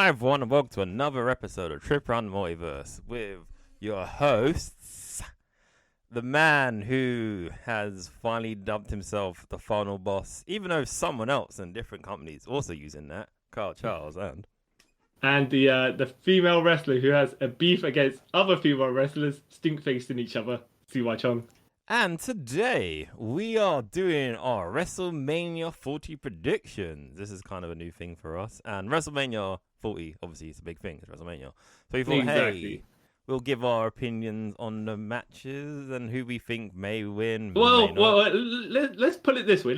Hi everyone, and welcome to another episode of Trip Around the Multiverse with your hosts, the man who has finally dubbed himself the final boss, even though someone else in different companies also using that, Carl Charles, and the female wrestler who has a beef against other female wrestlers stink-facing each other, CY Chong. And today we are doing our WrestleMania 40 predictions. This is kind of a new thing for us, and WrestleMania 40 obviously is a big thing. It's WrestleMania, so we thought, hey, we'll give our opinions on the matches and who we think may win. Well, let's put it this way.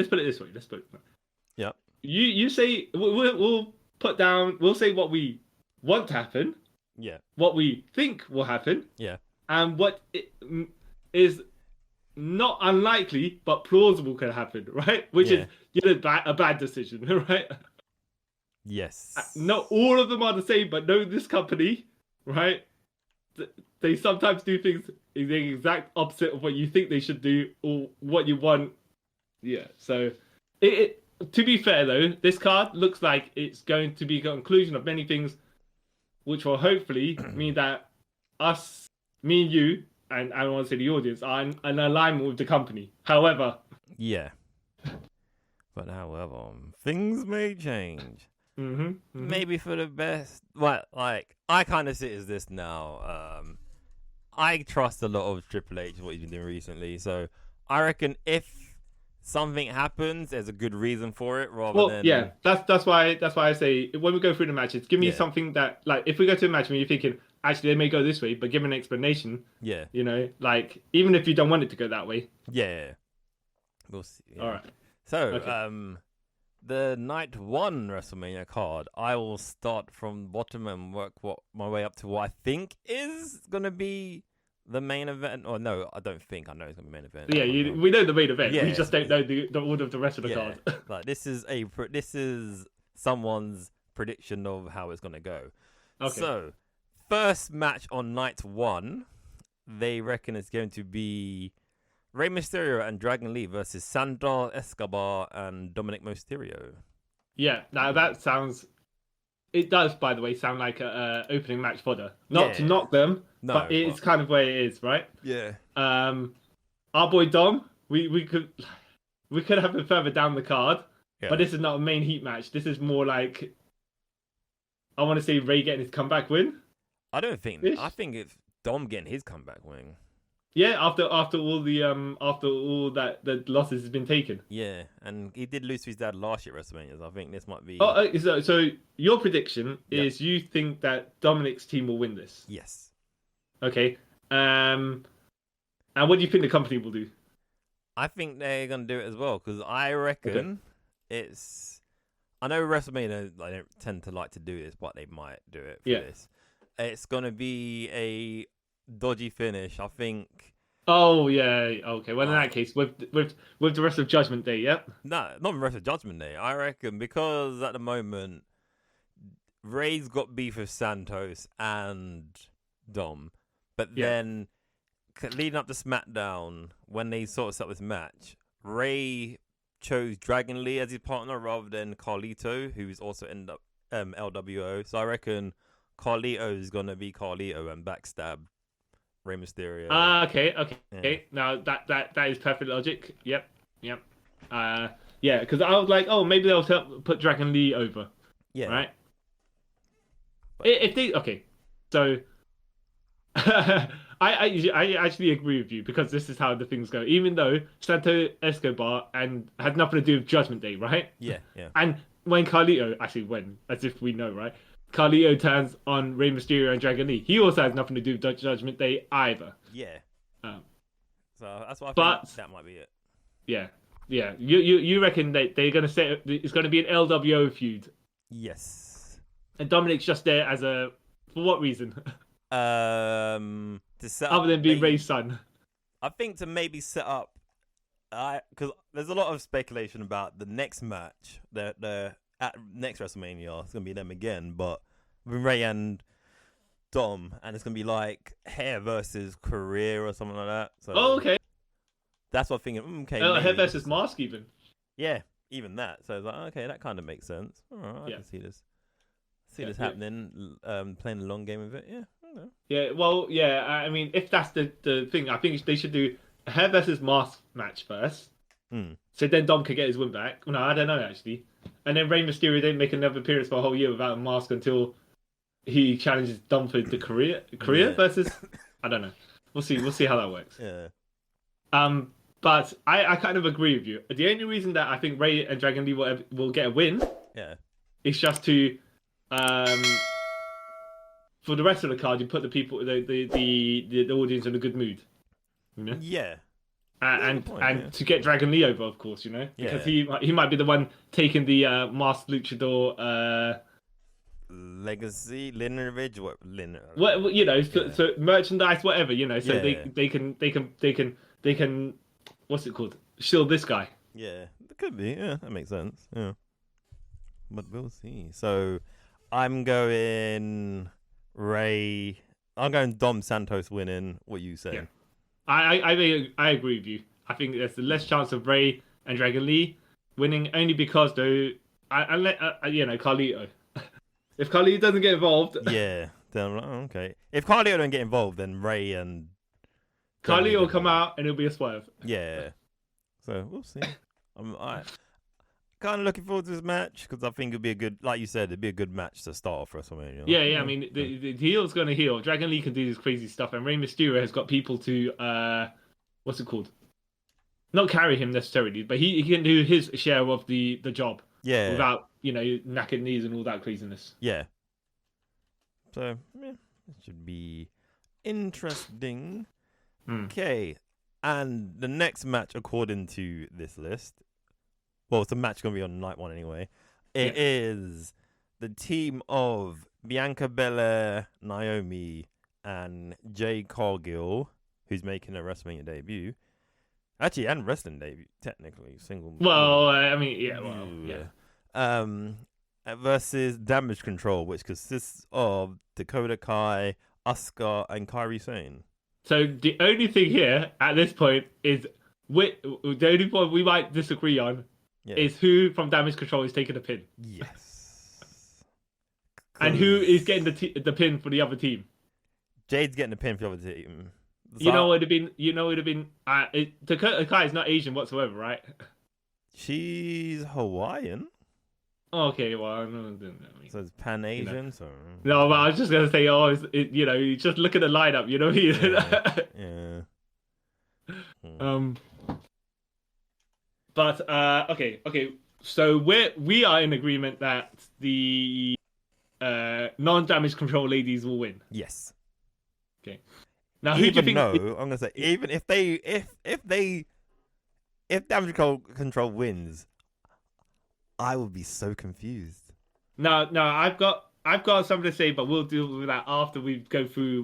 Yep. You say we'll put down. We'll say what we want to happen. Yeah. What we think will happen. Yeah. And what is not unlikely but plausible can happen, right? Which is a bad decision, right? Yes. Not all of them are the same, but know this company, right? They sometimes do things the exact opposite of what you think they should do or what you want. Yeah. So, to be fair though, this card looks like it's going to be a conclusion of many things, which will hopefully mean that me and you, and I don't want to say the audience, are in alignment with the company. However. Yeah. But however, things may change. Maybe for the best. Well, like, I kind of see it as this now. I trust a lot of Triple H, what he's been doing recently. So I reckon if something happens, there's a good reason for it, rather than. Yeah, that's why I say when we go through the matches, give me something that, like, if we go to a match and you're thinking, actually they may go this way, but give an explanation. Yeah. You know, like, even if you don't want it to go that way. Yeah. We'll see. Yeah. All right. So, the night one WrestleMania card, I will start from bottom and work my way up to what I think is going to be the main event. Or no, I don't think. I know it's going to be main event. Yeah, we know the main event. Yeah, we just don't know the order of the rest of the card. Like, this is someone's prediction of how it's going to go. Okay. So, first match on night one, they reckon it's going to be Rey Mysterio and Dragon Lee versus Sandor Escobar and Dominic Mysterio. Yeah, now that sounds... It does, by the way, sound like a opening match fodder. Not to knock them, but it's kind of where it is, right? Yeah. Our boy Dom, we could have him further down the card, but this is not a main heat match. This is more like... I want to say Rey getting his comeback win. I think it's Dom getting his comeback win. Yeah, after all that the losses has been taken. Yeah, and he did lose to his dad last year at WrestleMania. So I think this might be. Oh, so your prediction is you think that Dominic's team will win this? Yes. Okay. And what do you think the company will do? I think they're gonna do it as well, because I reckon it's. I know WrestleMania, they don't tend to like to do this, but they might do it for this. It's gonna be a dodgy finish, I think. Oh yeah, okay. Well, in that case, with the rest of Judgment Day, yep. No, not the rest of Judgment Day. I reckon because at the moment, Ray's got beef with Santos and Dom, but then leading up to SmackDown, when they sort of set this match, Ray chose Dragon Lee as his partner rather than Carlito, who's also ended up LWO. So I reckon Carlito is gonna be Carlito and backstab Rey Mysterio. Okay. Yeah. Now that is perfect logic. Yep. Because I was like, oh, maybe they'll put Dragon Lee over. Yeah. Right. But if they so I actually agree with you, because this is how the things go. Even though Santo Escobar and had nothing to do with Judgment Day, right? Yeah. And when Carlito, as if we know, right? Carlito turns on Rey Mysterio and Dragon Lee. He also has nothing to do with Judgment Day either. Yeah. So that's why I think that might be it. Yeah. You reckon that they're going to say it's going to be an LWO feud? Yes. And Dominic's just there as for what reason? To set other than being Rey's son. I think to maybe set up, because there's a lot of speculation about the next match, at next WrestleMania, it's gonna be them again, but with Ray and Dom, and it's gonna be like hair versus career or something like that. So okay. That's what I'm thinking. Okay, hair versus mask, even. Yeah, even that. So it's like, okay, that kind of makes sense. All right, I can see this. see this happening. Playing a long game of it. Yeah. Okay. Yeah. Well, yeah. I mean, if that's the thing, I think they should do a hair versus mask match first. So then Dom could get his win back. No, I don't know actually. And then Rey Mysterio didn't make another appearance for a whole year without a mask until he challenges Dom for the career versus. I don't know. We'll see. We'll see how that works. Yeah. But I kind of agree with you. The only reason that I think Rey and Dragon Lee will get a win, is just to, for the rest of the card, you put the people, the audience in a good mood. You know? Yeah. And to get Dragon Lee over, of course, you know, because he might be the one taking the Masked Luchador legacy lineage, Well, you know, so merchandise, whatever, you know, so they can what's it called? Shield this guy. Yeah, it could be. Yeah, that makes sense. Yeah, but we'll see. So I'm going Ray. I'm going Dom Santos winning. What you say? Yeah. I agree with you. I think there's less chance of Ray and Dragon Lee winning, only because though, you know, Carlito. If Carlito doesn't get involved, then I'm like, okay. If Carlito don't get involved, then Ray and Carlito will come out and it'll be a swerve. Yeah. So we'll see. I'm kind of looking forward to this match because I think it'll be a good, like you said, it'd be a good match to start off WrestleMania. Yeah. I mean, the heel's going to heel. Dragon Lee can do this crazy stuff, and Rey Mysterio has got people to, what's it called? Not carry him necessarily, but he can do his share of the job. Yeah. Without, you know, knackered knees and all that craziness. Yeah. So, it should be interesting. Okay. And the next match, according to this list, well, it's a match going to be on night one anyway. It is the team of Bianca Belair, Naomi, and Jade Cargill, who's making a WrestleMania debut. Actually, and wrestling debut, technically. Single. Well, I mean, versus Damage Control, which consists of Dakota Kai, Asuka, and Kairi Sane. So the only thing here at this point is the only point we might disagree on is who from Damage Control is taking the pin. Yes. And who is getting the pin for the other team? Jade's getting the pin for the other team. So you know, it would have been. Dakota Kai is not Asian whatsoever, right? She's Hawaiian. Okay, well, no, so it's Pan-Asian. You know. So no, but I was just gonna say, you know, you just look at the lineup, you know. But okay. So we are in agreement that the non-damage control ladies will win. Yes. Okay. Now, who do you think? I'm gonna say even if damage control wins, I would be so confused. No, I've got something to say, but we'll deal with that after we go through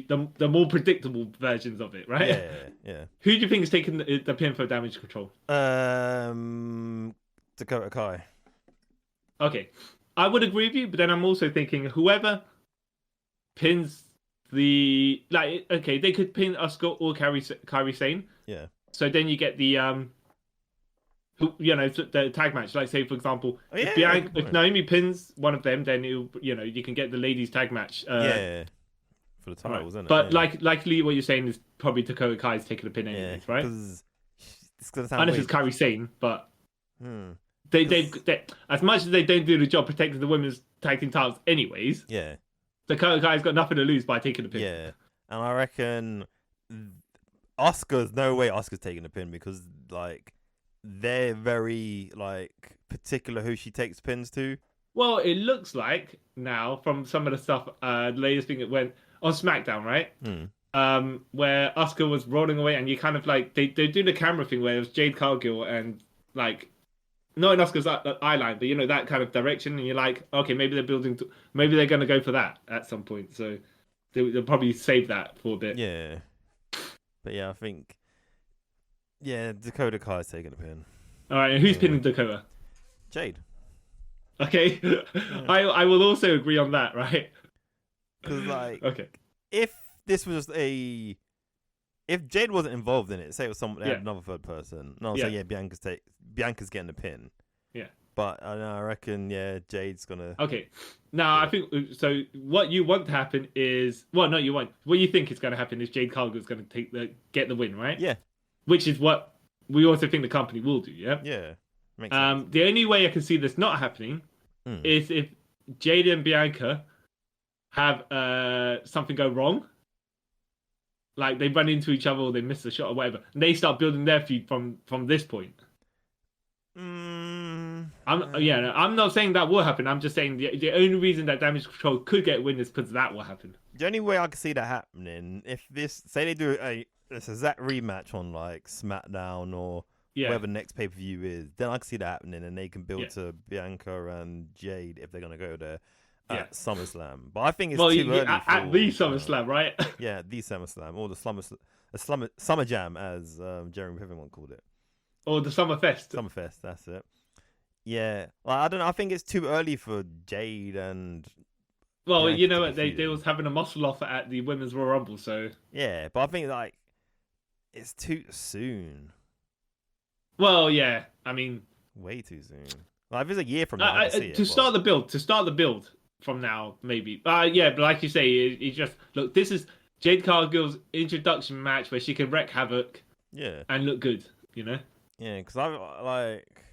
the more predictable versions of it, right? Yeah. Who do you think is taking the pin for damage control? Dakota Kai. Okay, I would agree with you, but then I'm also thinking whoever pins they could pin Asuka or Kairi Sane. Yeah. So then you get the the tag match. Like, say for example, if Naomi pins one of them, then you can get the ladies tag match. For the titles, isn't it? But likely what you're saying is probably Dakota Kai's taking a pin anyways, right? Because it's gonna sound. Unless it's Kairi Sane, but they as much as they don't do the job protecting the women's tag team titles, anyways. Yeah. Dakota Kai's got nothing to lose by taking the pin. Yeah, and I reckon Asuka's no way Asuka's taking the pin because they're very particular who she takes pins to. Well, it looks like now from some of the stuff, the latest thing that went on SmackDown, right? Where Asuka was rolling away, and you kind of they do the camera thing where it was Jade Cargill and not in Asuka's eye line, but that kind of direction, and you're like, okay, maybe they're building, maybe they're going to go for that at some point. So they'll probably save that for a bit. Yeah, but I think. Yeah, Dakota Kai's taking a pin. All right, and who's pinning Dakota? Jade. Okay, I will also agree on that, right? Because okay, if this was if Jade wasn't involved in it, say it was someone had another third person, and I'll say Bianca's getting the pin. Yeah. but I reckon Jade's gonna. Okay, now I think so. What you want to happen is What you think is going to happen is Jade Cargill's going to get the win, right? Yeah. Which is what we also think the company will do. Yeah. Yeah. Makes sense. The only way I can see this not happening is if Jade and Bianca have something go wrong. Like they run into each other or they miss a shot or whatever. And they start building their feud from this point. I'm not saying that will happen. I'm just saying the only reason that Damage Control could get a win is because that will happen. The only way I can see that happening, if they do this exact rematch on like SmackDown or whatever next pay-per-view is, then I can see that happening and they can build to Bianca and Jade if they're going to go there. At SummerSlam, but I think it's too early at the SummerSlam, right? Yeah, the SummerSlam or the Summer Jam, as Jeremy Piven called it, or the Summerfest. Summerfest, that's it. Yeah, well, I don't know. I think it's too early for Jade and. Well, you know what? They was having a muscle offer at the Women's Royal Rumble, so. Yeah, but I think like it's too soon. Well, yeah, I mean, way too soon. Like, if it's a year from now, I can see to start the build. From now, maybe. But like you say, it's just look. This is Jade Cargill's introduction match where she can wreak havoc. Yeah. And look good, you know. Yeah, because I like.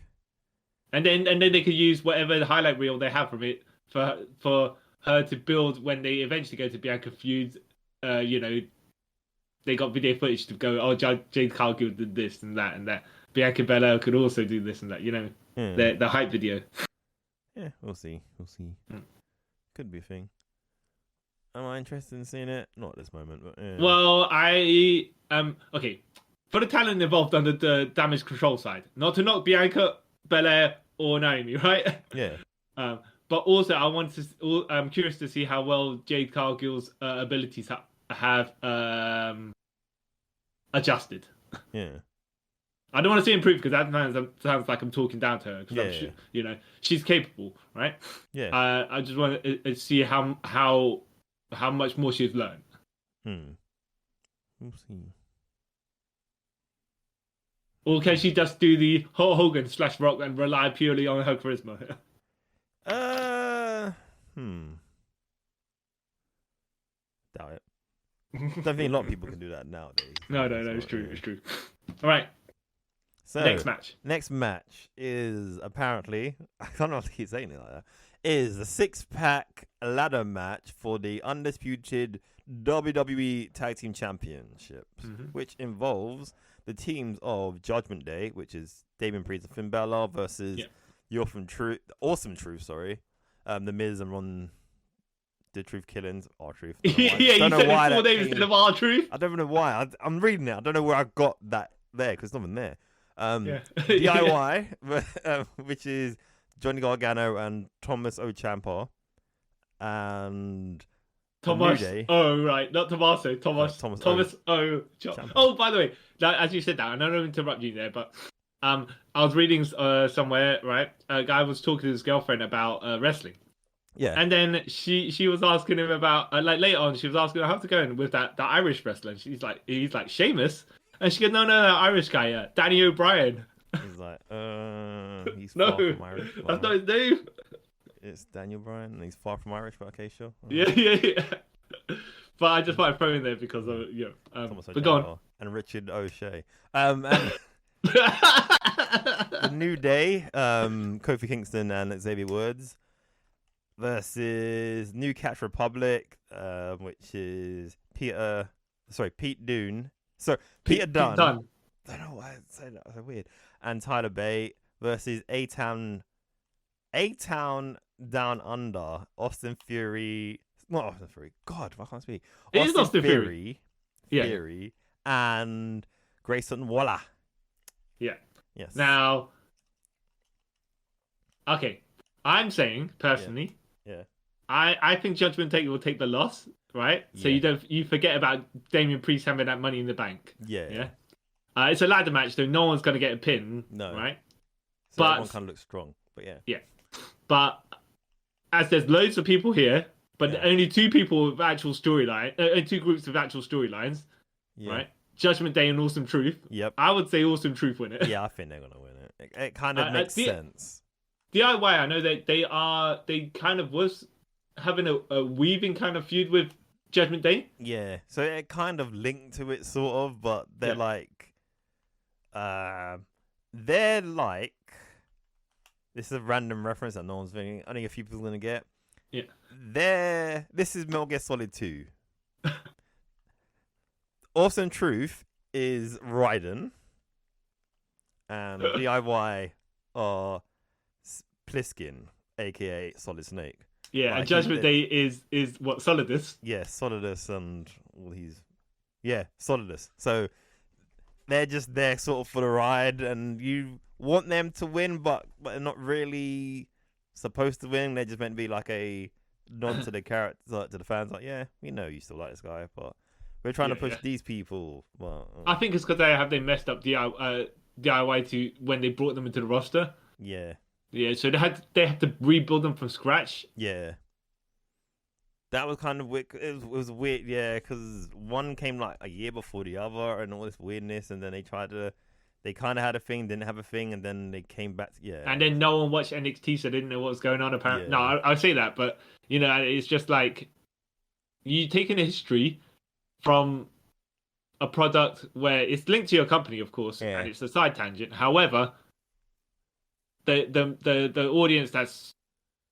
And then they could use whatever the highlight reel they have from it for her to build when they eventually go to Bianca feuds. You know, they got video footage to go. Oh, Jade Cargill did this and that and that. Bianca Belair could also do this and that. You know, the hype video. Yeah, we'll see. Could be a thing. Am I interested in seeing it? Not at this moment, but yeah. Well, I okay. For the talent involved under the Damage Control side, not to knock Bianca Belair or Naomi, right? Yeah. But also I'm curious to see how well Jade Cargill's abilities have adjusted. Yeah. I don't want to see improve because that sounds like I'm talking down to her. Because you know, she's capable, right? Yeah. I just want to see how much more she's learned. We'll see. Or can she just do the Hulk Hogan / Rock and rely purely on her charisma? Doubt it. Don't think a lot of people can do that nowadays. No, it's true. It's true. All right. So next match is apparently, I don't know how to keep saying it like that, is the 6-pack ladder match for the Undisputed WWE Tag Team Championships, which involves the teams of Judgment Day, which is Damian Priest and Finn Balor versus Awesome Truth, the Miz and Ron the Truth Killings, R-Truth. You said it 4 names instead of R-Truth. I don't know why. I'm reading it. I don't know where I got that there because it's not even there. DIY, which is Johnny Gargano and Thomas Ciampa, and Thomas. Oh, right, not Tommaso. Thomas O. Ciampa. Oh, by the way, as you said that, and I don't interrupt you there, but I was reading somewhere, right? A guy was talking to his girlfriend about wrestling. Yeah. And then she was asking him about like later on, she was asking him how's it going with that Irish wrestler. And he's like Sheamus. And she goes, no, Irish guy, Danny O'Brien. He's like, he's far from Irish. That's not his name. It's Daniel Bryan, and he's far from Irish, but okay, sure. Yeah. But I just wanted to throw in there because of but go on. And Richard O'Shea. And the New Day, Kofi Kingston and Xavier Woods versus New Catch Republic, which is Pete Dunne. So Peter Dunne. I don't know why I said that. So weird. And Tyler Bate versus A-Town Down Under, Austin Theory. Not Austin Theory. God, I can't speak. It is Austin Theory. Theory and Grayson Waller. Yeah. Yes. Now, okay, I'm saying personally, I think Judgment Day will take the loss. Right, so you forget about Damian Priest having that Money in the Bank. Yeah. It's a ladder match, though. No one's going to get a pin. No. Right. So but everyone kind of looks strong, but yeah. But as there's loads of people here, but only 2 people with actual storyline, 2 groups with actual storylines. Right. Judgment Day and Awesome Truth. Yep. I would say Awesome Truth win it. Yeah, I think they're going to win it. It kind of makes sense. DIY, I know that they kind of was having a weaving kind of feud with Judgment Day. Yeah, so it kind of linked to it, sort of, but they're they're like, this is a random reference that no one's thinking. I think a few people are gonna get. Yeah. This is Metal Gear Solid 2. Awesome Truth is Raiden, and DIY are Pliskin, aka Solid Snake. Yeah, Like, and Judgment Day is what, Solidus? Yeah, Solidus and all Solidus. So they're just there sort of for the ride, and you want them to win, but they're not really supposed to win. They're just meant to be like a nod to the character, to the fans. Like, yeah, we know you still like this guy, but we're trying to push these people. Well, I think it's because they messed up DIY to when they brought them into the roster. Yeah. Yeah, so they had to rebuild them from scratch. Yeah. That was kind of weird. It was weird, yeah, because one came like a year before the other and all this weirdness, and then they kind of had a thing, didn't have a thing, and then they came back. Yeah. And then no one watched NXT, so didn't know what was going on, apparently. Yeah. No, I say that, but, it's just like, you taking a history from a product where it's linked to your company, of course, and it's a side tangent. However, the audience that's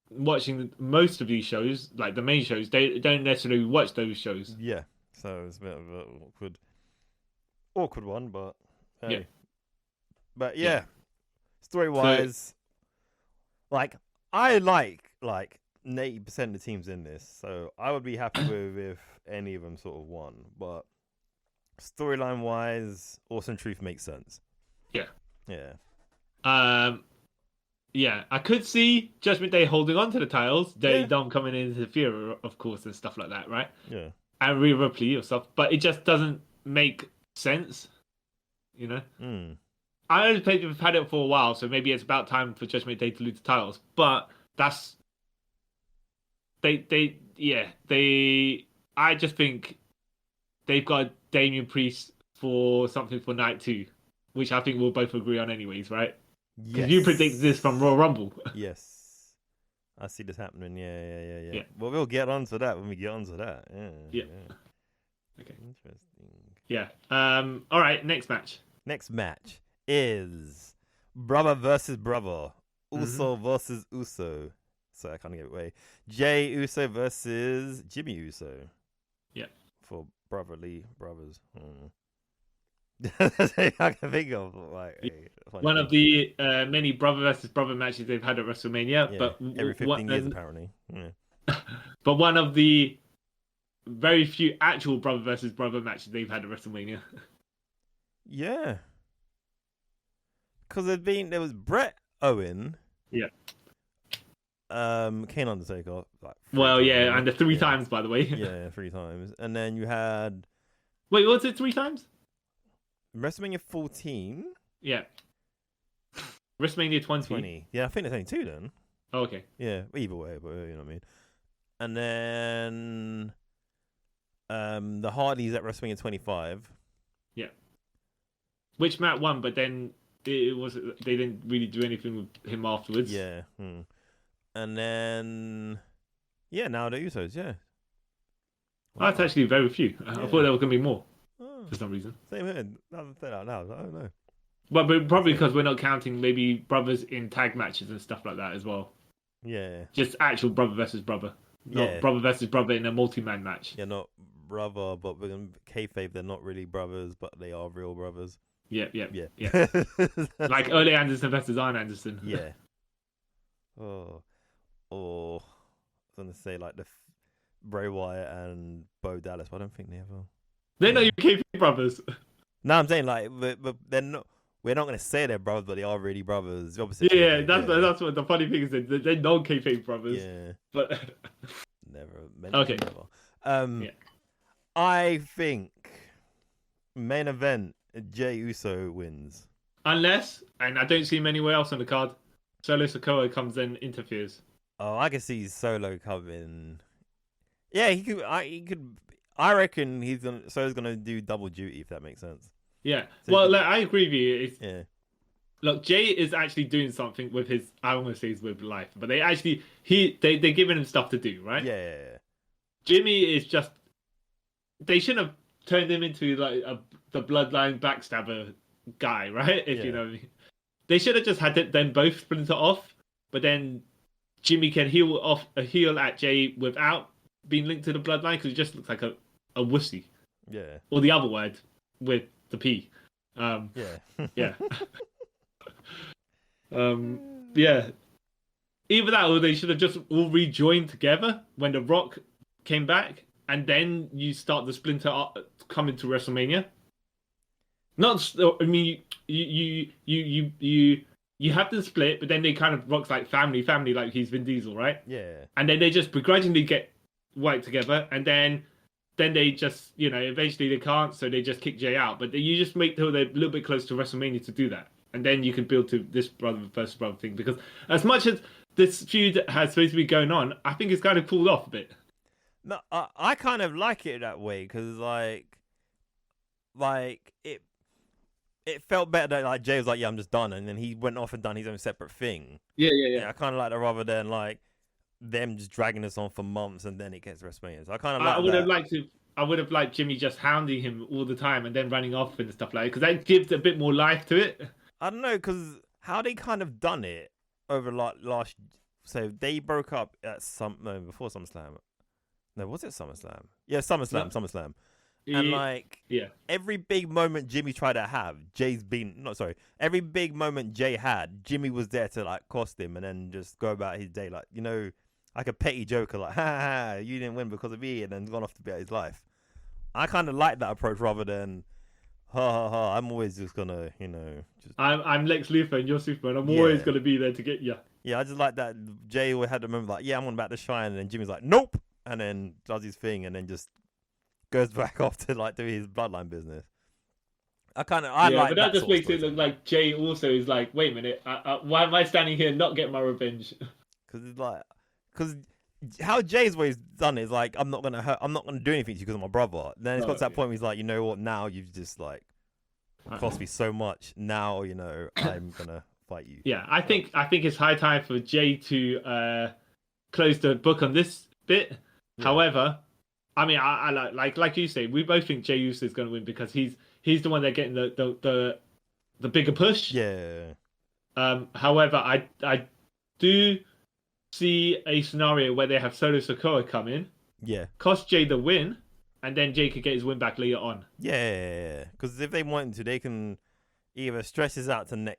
watching most of these shows, like the main shows, they don't necessarily watch those shows. Yeah, so it's a bit of an awkward one, but hey. Yeah. But yeah, story-wise, I like 80% of the teams in this, so I would be happy with if any of them sort of won. But storyline-wise, Awesome Truth makes sense. Yeah. Yeah. Yeah, I could see Judgment Day holding on to the titles, Dom coming in to interfere, of course, and stuff like that, right? Yeah. And Rhea Ripley or stuff, but it just doesn't make sense, I know they've had it for a while, so maybe it's about time for Judgment Day to lose the titles. But that's I just think they've got Damian Priest for something for night 2, which I think we'll both agree on, anyways, right? Yes. You predict this from Royal Rumble. Yes. I see this happening. Yeah. Well, we'll get onto that when we get onto that. Yeah. Okay. Interesting. Yeah. All right. Next match. Next match is brother versus brother. Uso versus Uso. So I can't get away. Jay Uso versus Jimmy Uso. Yeah. For brotherly brothers. That's all I can think of. One of the many brother versus brother matches they've had at WrestleMania, but every 15 years apparently. Yeah. But one of the very few actual brother versus brother matches they've had at WrestleMania. Yeah. Because there was Brett Owen. Yeah. Kane Undertaker. And the 3 times, by the way. Yeah, 3 times. And then you had... Wait, was it 3 times? WrestleMania 14. Yeah. WrestleMania 20. Yeah, I think there's only 2 then. Oh, okay. Yeah, either way, but you know what I mean. And then the Hardys at WrestleMania 25. Yeah. Which Matt won, but then they didn't really do anything with him afterwards. Yeah. And then now the Usos, yeah. Wow. That's actually very few. I thought there was going to be more for some reason. Same here. Now that I say that out loud, I don't know. But probably because we're not counting maybe brothers in tag matches and stuff like that as well. Yeah. Just actual brother versus brother. Not brother versus brother in a multi-man match. Yeah, not brother, but we're going to kayfabe they're not really brothers, but they are real brothers. Yeah. Like Ole Anderson versus Arn Anderson. Yeah. Or I was going to say like the Bray Wyatt and Bo Dallas, but I don't think they ever. They're not even KP brothers. No, I'm saying like, but they're not. We're not going to say they're brothers, but they are really brothers. Obviously, that's what the funny thing is. They're non-kayfabe brothers. Yeah, but never. Okay. Never. I think main event Jey Uso wins. Unless, and I don't see him anywhere else on the card, Solo Sikoa comes in and interferes. Oh, I can see Solo coming. Yeah, he could. I reckon Solo's gonna do double duty if that makes sense. Yeah. So well, I agree with you. look, Jay is actually doing something with his. I want to say with life, but they're giving him stuff to do, right? Yeah. Jimmy is just. They shouldn't have turned him into like the bloodline backstabber guy, right? If you know what I mean. They should have just had them both splinter off, but then Jimmy can heal at Jay without being linked to the bloodline because he just looks like a wussy. Yeah. Or the other word with the P. Yeah. Yeah. Yeah. Either that or they should have just all rejoined together when The Rock came back, and then you start the splinter up coming to WrestleMania. Not, I mean, you have the split, but then they kind of Rock's like family, like he's Vin Diesel, right? Yeah. And then they just begrudgingly get worked together, and then they just, eventually they can't, so they just kick Jay out. But you just make till they're a little bit close to WrestleMania to do that, and then you can build to this brother versus brother thing. Because as much as this feud has supposed to be going on, I think it's kind of cooled off a bit. No, I kind of like it that way because like it felt better that like Jay was like, yeah, I'm just done, and then he went off and done his own separate thing. Yeah. I kind of like that rather than like them just dragging this on for months and then it gets WrestleMania. So I kind of like. I would have liked Jimmy just hounding him all the time and then running off and stuff like that, because that gives a bit more life to it. I don't know, because how they kind of done it over last. So they broke up at before SummerSlam. No, was it SummerSlam? Yeah, SummerSlam. And like, every big moment Jimmy tried to have, every big moment Jay had, Jimmy was there to like cost him and then just go about his day. Like, like a petty joker, like, ha, you didn't win because of me, and then gone off to be at his life. I kind of like that approach rather than, ha, I'm always just gonna, just... I'm Lex Luthor and you're Superman. I'm always gonna be there to get you. Yeah, I just like that Jay had the moment like, yeah, I'm on about to shine, and then Jimmy's like, nope, and then does his thing, and then just goes back off to like do his bloodline business. I like but that just makes it look like Jay also is like, wait a minute, why am I standing here and not getting my revenge? Because it's like, because how Jay's always done it is like, I'm not gonna do anything to you because I'm my brother. Then it's got to that point where he's like, you know what? Now you've just like cost me so much. Now I'm gonna fight you. Yeah, I think it's high time for Jay to close the book on this bit. Yeah. However, I mean, I like you say, we both think Jey Uso is going to win because he's the one that's getting the bigger push. Yeah. However, I do see a scenario where they have Solo Sikoa come in. Yeah. Cost Jay the win, and then Jay could get his win back later on. Yeah. Because if they want to, they can either stretch this out to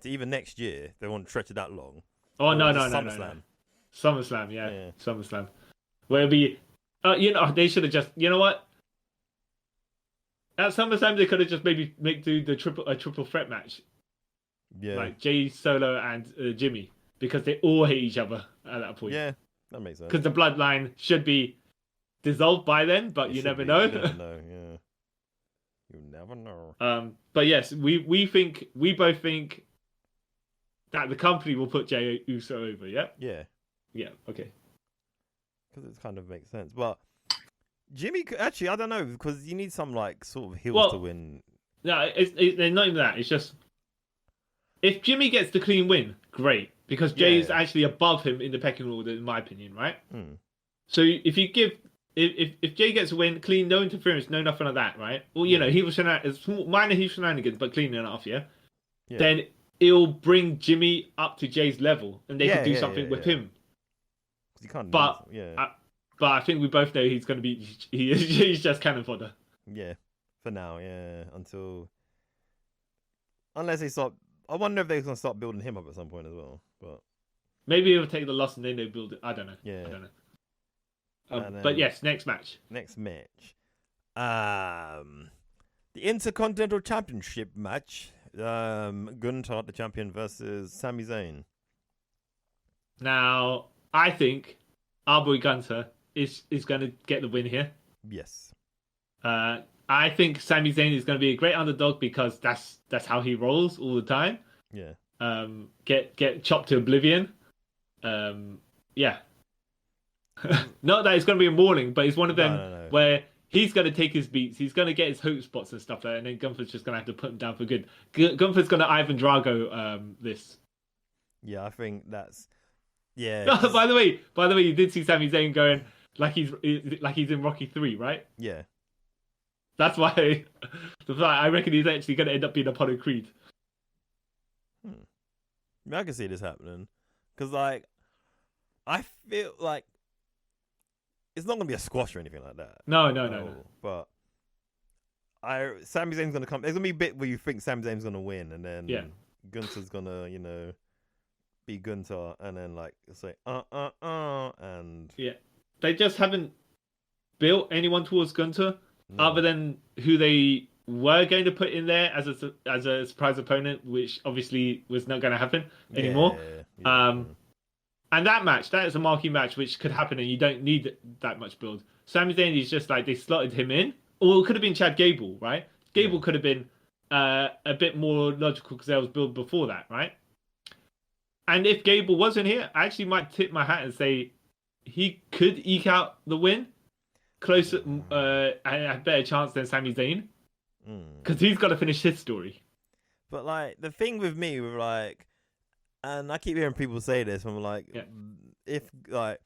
even next year. They want to stretch it that long. Oh no. SummerSlam, yeah. SummerSlam. Where it'll be. They should have just. You know what? At SummerSlam, they could have just maybe do a triple threat match. Yeah. Like Jay, Solo, and Jimmy, because they all hate each other at that point. Yeah, that makes sense. Because the bloodline should be dissolved by then, but you never know. You never know. Yeah. You never know. But yes, we both think that the company will put Jey Uso over. Yeah. Yeah. Yeah. Okay. Because it kind of makes sense, but Jimmy, actually, I don't know, because you need some like sort of heels to win. No, it's not even that. It's just if Jimmy gets the clean win, great, because Jay's actually above him in the pecking order, in my opinion, right? So if you give if Jay gets a win, clean, no interference, no nothing like that, right? Well, he was minor shenanigans, but clean enough, yeah. Then it'll bring Jimmy up to Jay's level, and they can do something with him. You can't. But I think we both know he's going to be. He's just cannon fodder. Yeah, for now, unless they start. I wonder if they're going to start building him up at some point as well. But maybe he'll take the loss and then they'll build it. I don't know. Yeah, I don't know. But yes, next match. The Intercontinental Championship match. Gunther, the champion, versus Sami Zayn. Now, I think our boy Gunther is going to get the win here. Yes. I think Sami Zayn is going to be a great underdog because that's how he rolls all the time. Yeah. Get chopped to oblivion. Yeah. Not that it's going to be a mauling, but it's one of them where he's going to take his beats. He's going to get his hope spots and stuff like that. And then Gunther's just going to have to put him down for good. Gunther's going to Ivan Drago this. Yeah, I think that's... Yeah. By the way, you did see Sami Zayn going like he's in Rocky 3, right? Yeah. That's why I reckon he's actually going to end up being Apollo Creed. I mean, I can see this happening. Because, like, I feel like it's not going to be a squash or anything like that. No. But Sami Zayn's going to come. There's going to be a bit where you think Sami Zayn's going to win, and then Gunther's going to, you know, be Gunther, and then, like, say, and... Yeah. They just haven't built anyone towards Gunther, other than who they were going to put in there as a surprise opponent, which obviously was not going to happen anymore. And that is a marquee match, which could happen, and you don't need that much build. Sami Zayn is just like they slotted him in, or it could have been Chad Gable, right? Gable could have been a bit more logical because there was build before that, right? And if Gable wasn't here, I actually might tip my hat and say he could eke out the win, closer and a better chance than Sami Zayn, because he's got to finish his story. But like the thing with me, with like, and I keep hearing people say this, I'm like, if like,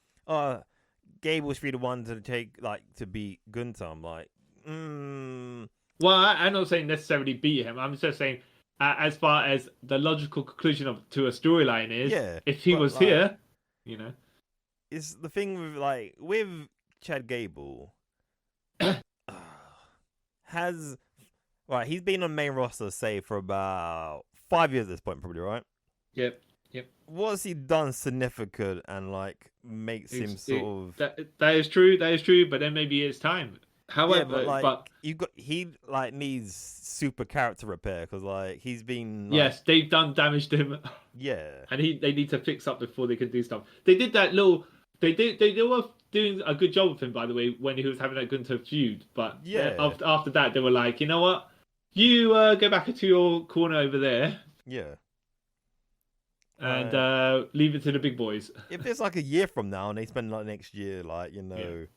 Gable should be the one to take to beat Gunther, I'm like, Well, I'm not saying necessarily beat him. I'm just saying, as far as the logical conclusion to a storyline is, if he was here, you know, it's the thing with Chad Gable he's been on main roster say for about 5 years at this point, probably, right? Yep. What's he done significant and makes him sort of that is true, but then maybe it's time. However, he needs super character repair because he's been yes, they've done damage to him. Yeah, and they need to fix up before they can do stuff. They did that little. They were doing a good job with him, by the way, when he was having that Gunther feud. But after that, they were like, you know what, you go back into your corner over there. Yeah. And leave it to the big boys. If it's a year from now and they spend next year, The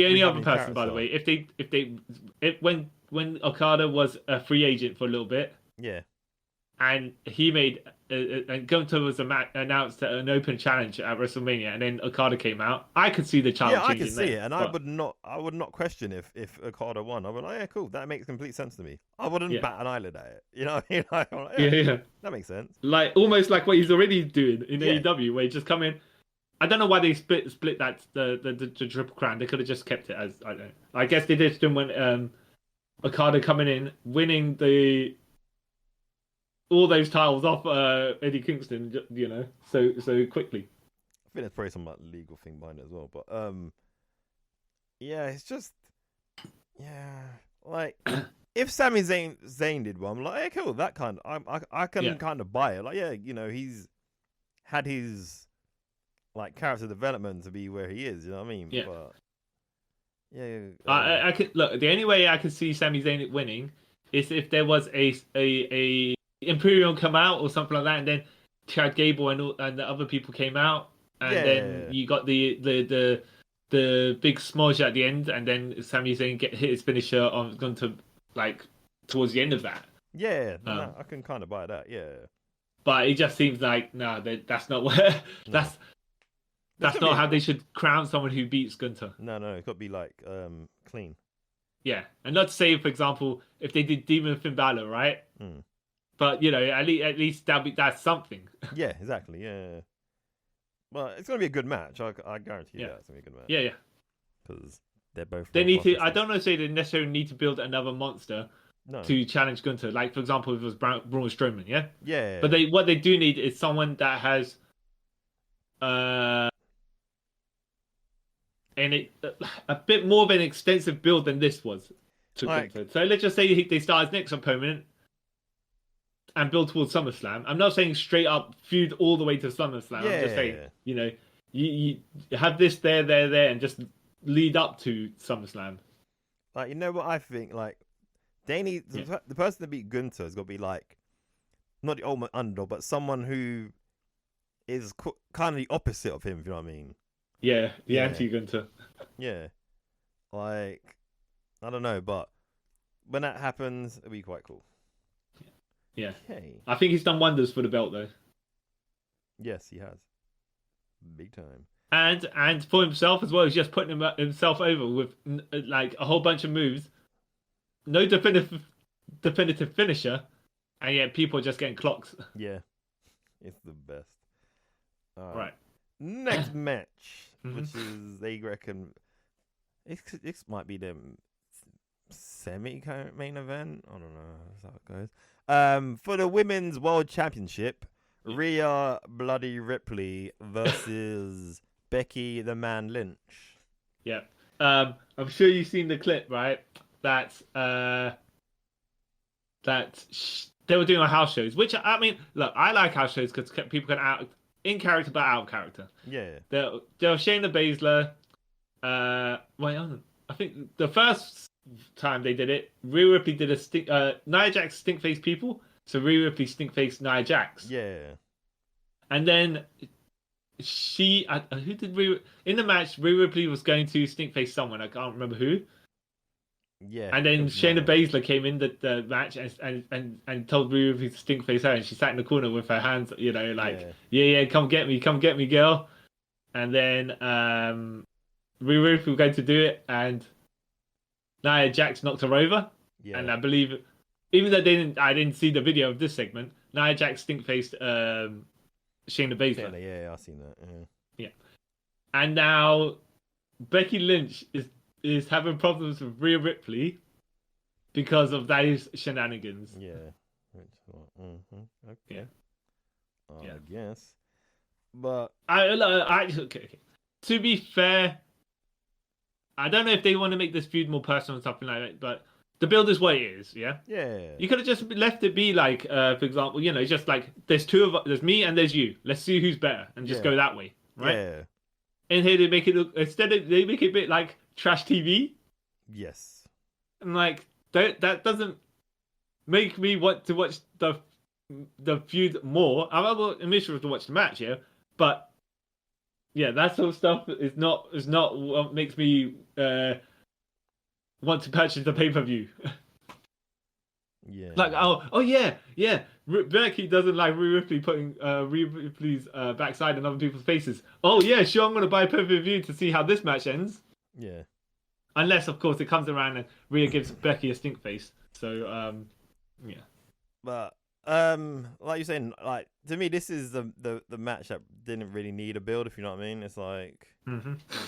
only other person, by the way, if when Okada was a free agent for a little bit, and he made and Gunther was announced an open challenge at WrestleMania, and then Okada came out, I could see the child. Yeah, I can see it, and I would not question if Okada won. I would like, yeah, cool, that makes complete sense to me. I wouldn't bat an eyelid at it. You know what I mean? That makes sense. Almost like what he's already doing in AEW, where he just come in. I don't know why they split that the Triple Crown. They could have just kept it as I don't know. I guess they did when Okada coming in, winning all those titles off Eddie Kingston, you know, so quickly. I think there's probably some legal thing behind it as well, but it's just if Sami Zayn did one, I'm like, hey, cool, that kind of I can kind of buy it. You know, he's had his character development to be where he is, you know what I mean? Yeah. But, I could look. The only way I could see Sami Zayn winning is if there was a Imperium come out or something like that, and then Chad Gable and the other people came out, and then you got the big smudge at the end, and then Sami Zayn hit his finisher on Gunther towards the end of that. Yeah, I can kind of buy that. Yeah, but it just seems like that's not where that's not how they should crown someone who beats Gunther. No, it's got to be clean. Yeah, and not to say, for example, if they did Demon Finn Balor, right? But you know, at least that's something. Yeah, exactly. Yeah. Well, it's gonna be a good match. I guarantee you that it's gonna be a good match. Yeah. Because they're both. They need to. I don't want to say they necessarily need to build another monster to challenge Gunther. Like for example, if it was Braun Strowman, yeah. Yeah. But what they do need is someone that has, a bit more of an extensive build than this was to Gunther. So let's just say they start his next opponent and build towards SummerSlam. I'm not saying straight up feud all the way to SummerSlam. I'm just saying, you know, you have this there, and just lead up to SummerSlam. You know what I think? They need the person to beat Gunther has got to be not the ultimate underdog, but someone who is kind of the opposite of him. If you know what I mean? Yeah, the anti-Gunther. Yeah. Like, I don't know, but when that happens, it'll be quite cool. Yeah. Okay. I think he's done wonders for the belt though. Yes, he has. Big time. And for himself as well, he's just putting himself over with like a whole bunch of moves. No definitive finisher, and yet people are just getting clocks. Yeah. It's the best. Right. Next match, which is, they reckon, this might be the semi-main event. I don't know how it goes. For the Women's World Championship, Rhea Bloody Ripley versus Becky the Man Lynch. Yeah. I'm sure you've seen the clip, right? That they were doing on house shows, which, I mean, look, I like house shows because people can out in character but out of character. Yeah. They're Shayna Baszler. Wait on. I think the first time they did it, Rhea Ripley did Nia Jax stink face people, so Rhea Ripley stink face Nia Jax. Yeah. And then who did Rhea in the match? Rhea Ripley was going to stink face someone. I can't remember who. Yeah. And then Shayna Baszler came in the match and told Rhea Ripley to stink face her, and she sat in the corner with her hands, yeah, come get me, girl. And then Rhea Ripley was going to do it, and Nia Jax knocked her over. Yeah. And I believe, even though I didn't see the video of this segment, Nia Jax stink faced Shayna Baszler. Yeah, I've seen that. Yeah. And now Becky Lynch is having problems with Rhea Ripley because of those shenanigans. Yeah. Okay. Yeah. I guess. But okay. To be fair, I don't know if they want to make this feud more personal or something like that, but the build is what it is, yeah? Yeah. You could have just left it be like, for example, just like, there's there's me and there's you. Let's see who's better and just go that way, right? Yeah. And here they make it look, they make it a bit like trash TV. Yes. And like, that doesn't make me want to watch the feud more. I'm initially to watch the match, yeah? But yeah, that sort of stuff is not what makes me want to purchase the pay-per-view. Yeah. Like, oh yeah. Becky doesn't like Rhea Ripley putting Rhea Ripley's backside in other people's faces. Oh yeah, sure, I'm going to buy pay-per-view to see how this match ends. Yeah. Unless, of course, it comes around and Rhea gives Becky a stink face. So, yeah. But like you're saying, like, to me, this is the match that didn't really need a build, if you know what I mean. It's like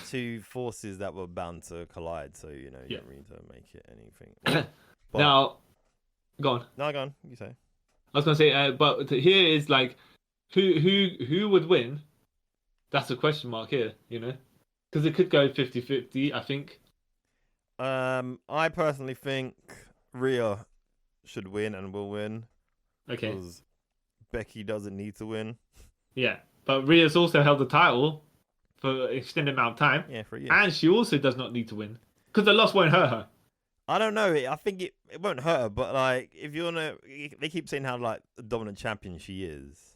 two forces that were bound to collide, so you don't really need to make it anything. But, now, go on. No, go on. You say. I was gonna say, but here is like, who would win? That's a question mark here, because it could go 50-50, I think. I personally think Rhea should win and will win. Okay. Because Becky doesn't need to win. Yeah, but Rhea's also held the title for an extended amount of time. Yeah, for a year. And she also does not need to win because the loss won't hurt her. I don't know. I think it won't hurt her, but like, if you wanna, they keep saying how like the dominant champion she is.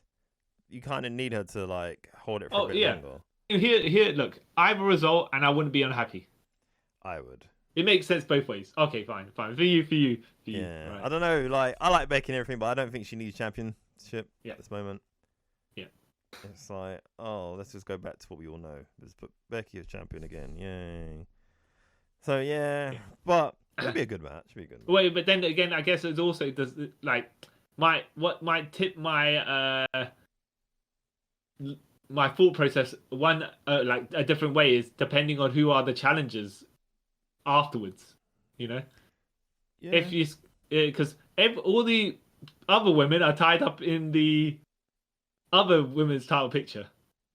You kind of need her to like hold it for a bit longer. Here, look. I have a result, and I wouldn't be unhappy. I would. It makes sense both ways. Okay, fine. For you. Yeah. Right. I don't know. Like, I like Becky and everything, but I don't think she needs championship at this moment. Yeah. It's like, oh, let's just go back to what we all know. Let's put Becky as champion again. Yay. So yeah. But it'll be a good match. Wait, but then again, I guess it's also like my thought process. One like a different way is depending on who are the challengers afterwards. Yeah. If you because all the other women are tied up in the other women's title picture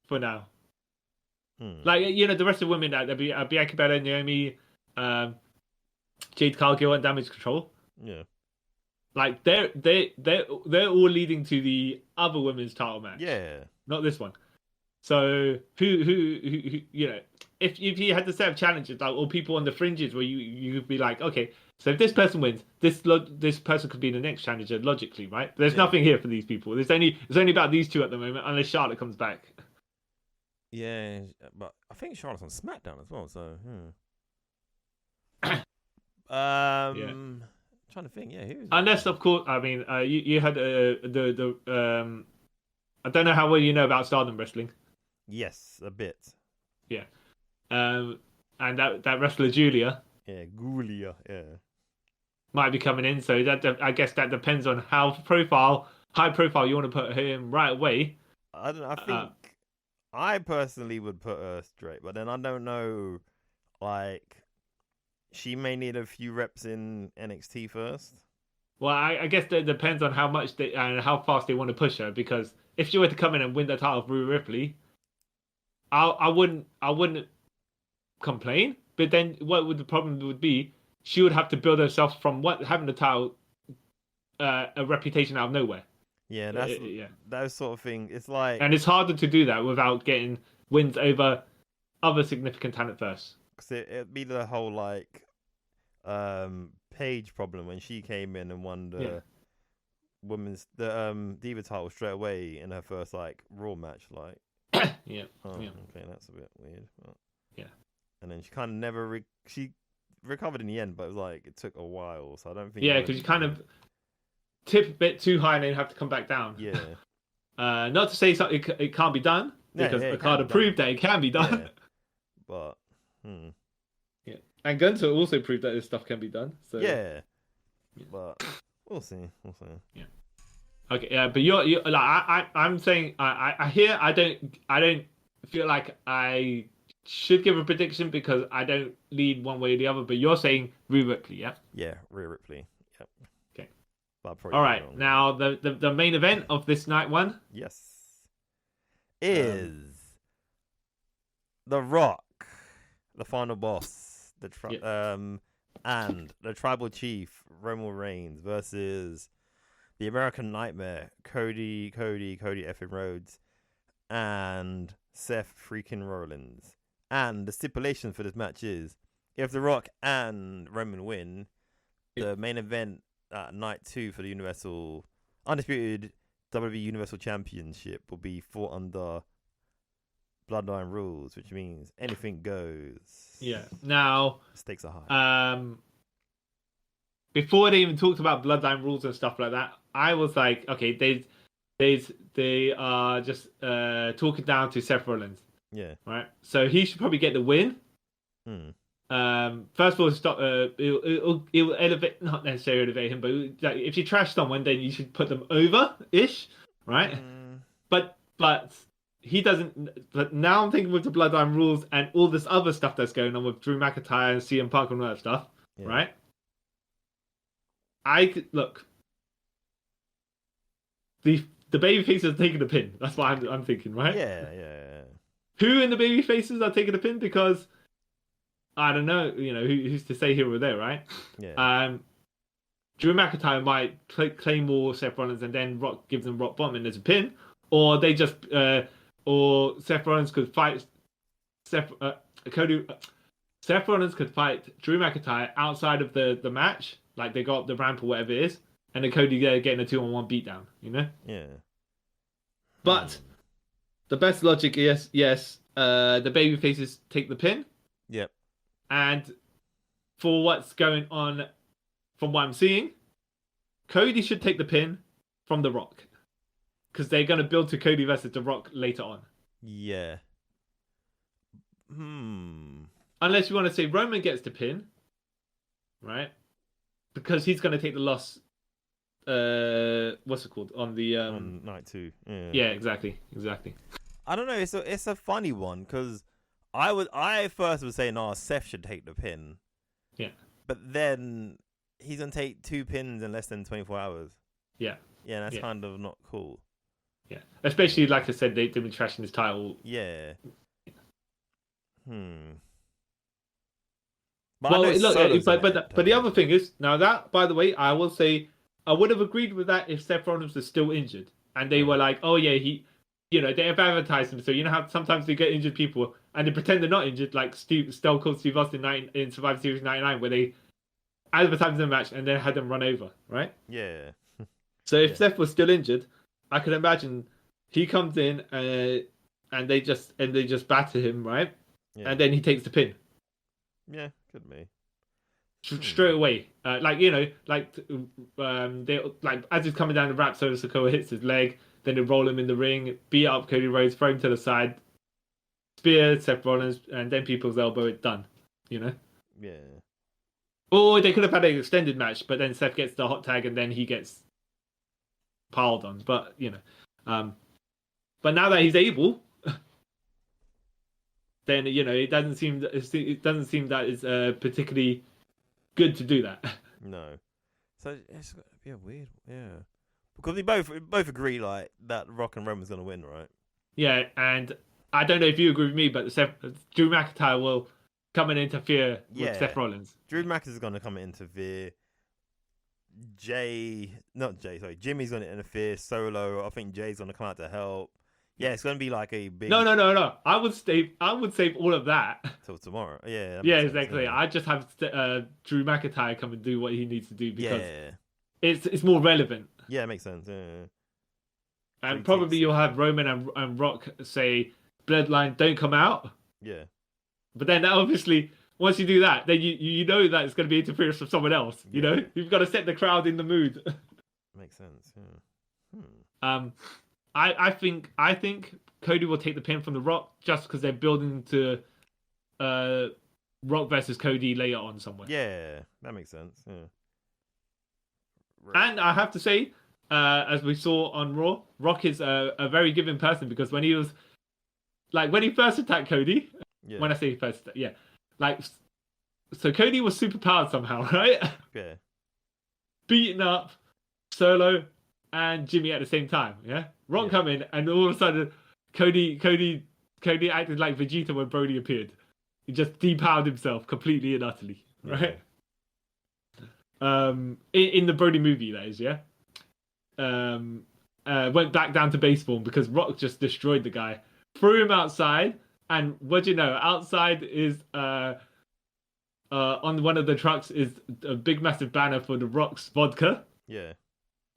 for now. Like, the rest of the women, there'll be Bianca Belair, Naomi, Jade Cargill, and Damage Control. Yeah. Like, they're all leading to the other women's title match. Yeah. Not this one. So who if you had to set up challenges, like, or people on the fringes where you'd be like, okay, so if this person wins, this person could be the next challenger logically, right? But there's nothing here for these people. There's only about these two at the moment, unless Charlotte comes back. Yeah, but I think Charlotte's on SmackDown as well, so Trying to think. Yeah, who's Unless, of course, I mean, you had the I don't know how well you know about Stardom Wrestling. Yes, a bit. Yeah. And that wrestler Julia. Yeah, Gulia. Yeah. Might be coming in, so I guess that depends on how high profile you want to put him right away. I don't know. I think I personally would put her straight, but then I don't know. Like, she may need a few reps in NXT first. Well, I guess that depends on how much and how fast they want to push her. Because if she were to come in and win the title through Ripley, I wouldn't complain. But then what would the problem would be? She would have to build herself from having the title, a reputation out of nowhere. Yeah, that's that sort of thing. It's like, and it's harder to do that without getting wins over other significant talent first. Cause it'd be the whole like Paige problem when she came in and won the Diva title straight away in her first like Raw match. Like, yeah. Okay, that's a bit weird. But... yeah, and then she kind of never she recovered in the end, but it was like it took a while. So I don't think. Yeah, because you kind of tip a bit too high and then have to come back down. Yeah. Not to say it can't be done, because Okada proved that it can be done. Yeah. But yeah, and Gunther also proved that this stuff can be done. So yeah. But we'll see. Yeah. Okay. Yeah, but you're like I'm saying I don't feel like I should give a prediction because I don't lead one way or the other. But you're saying Rhea Ripley, yeah? Yeah, Rhea Ripley. Yep. Okay. All right. Now the main event of this night one. Yes. Is The Rock, the final boss, and the Tribal Chief Roman Reigns versus the American Nightmare Cody effing Rhodes and Seth freaking Rollins. And the stipulation for this match is if The Rock and Roman win, the main event at night 2 for the Undisputed WWE Universal Championship will be fought under Bloodline rules, which means anything goes. Yeah. Now stakes are high. Before they even talked about Bloodline rules and stuff like that, I was like, okay, they are just talking down to Seth Rollins. Yeah. Right. So he should probably get the win. First of all, stop. It will elevate, not necessarily elevate him, but like, if you trash someone, then you should put them over-ish, right? But he doesn't. But now I'm thinking with the Bloodline rules and all this other stuff that's going on with Drew McIntyre and CM Punk and all that stuff, right? Look. The babyfaces are taking the pin. That's what I'm thinking, right? Yeah. Who in the babyfaces are taking the pin? Because I don't know, who's to say here or there, right? Yeah. Drew McIntyre might claim more Seth Rollins and then Rock gives them rock bottom and there's a pin, or they just or Seth Rollins could fight Seth Rollins could fight Drew McIntyre outside of the match, like they got up the ramp or whatever it is, and then Cody getting a 2-on-1 beatdown, Yeah. But the best logic is yes, the babyfaces take the pin. Yep. And for what's going on, from what I'm seeing, Cody should take the pin from The Rock. Because they're going to build to Cody versus The Rock later on. Yeah. Unless you want to say Roman gets the pin, right? Because he's going to take the loss. What's it called? On the on night 2. Yeah, exactly. I don't know. It's a funny one because I first would say no, Seth should take the pin. Yeah. But then he's gonna take 2 pins in less than 24 hours. Yeah. Yeah, that's kind of not cool. Yeah. Especially like I said, they've been trashing his title. Yeah. But but the other thing is now that, by the way, I will say I would have agreed with that if Seth Rollins was still injured and they were like, oh yeah, they have advertised him. So you know how sometimes they get injured people and they pretend they're not injured, like Stone Cold Steve Austin in Survivor Series 99, where they advertised the match and then had them run over, right? Yeah. So if Seth was still injured, I could imagine he comes in and they just batter him, right? Yeah. And then he takes the pin. Yeah, could be. straight away. They like as he's coming down the ramp, Solo Sikoa hits his leg. Then they roll him in the ring, beat up Cody Rhodes, throw him to the side, spear Seth Rollins, and then people's elbow. It's done. Yeah. Or they could have had an extended match, but then Seth gets the hot tag and then he gets piled on. But but now that he's able, then it doesn't seem that it's particularly good to do that. No. So it's gonna be a weird, because we both agree like that Rock and Roman's gonna win, right? Yeah, and I don't know if you agree with me, but Drew McIntyre will come and interfere with Seth Rollins. Drew McIntyre is gonna come and interfere. Jimmy's gonna interfere. Solo, I think Jay's gonna come out to help. Yeah, it's gonna be like a big. No. I would save all of that till tomorrow. Yeah. Yeah, exactly. Yeah. I just have Drew McIntyre come and do what he needs to do because it's more relevant. Yeah, it makes sense. Yeah. And probably you'll have Roman and Rock say, Bloodline, don't come out. Yeah. But then obviously, once you do that, then you know that it's going to be interference from someone else. You know, you've got to set the crowd in the mood. Makes sense. Yeah. I think Cody will take the pin from The Rock just because they're building to Rock versus Cody later on somewhere. Yeah, that makes sense. Yeah. Right. And I have to say, as we saw on Raw, Rock is a very giving person because when he first attacked Cody, when I say first, so Cody was super powered somehow, right? Yeah. Beating up Solo and Jimmy at the same time, yeah? Rock come in and all of a sudden Cody acted like Vegeta when Brody appeared. He just depowered himself completely and utterly, right? In the Brody movie, that is, yeah? Went back down to base form because Rock just destroyed the guy. Threw him outside, and what do you know? Outside is on one of the trucks is a big massive banner for the Rock's vodka. Yeah.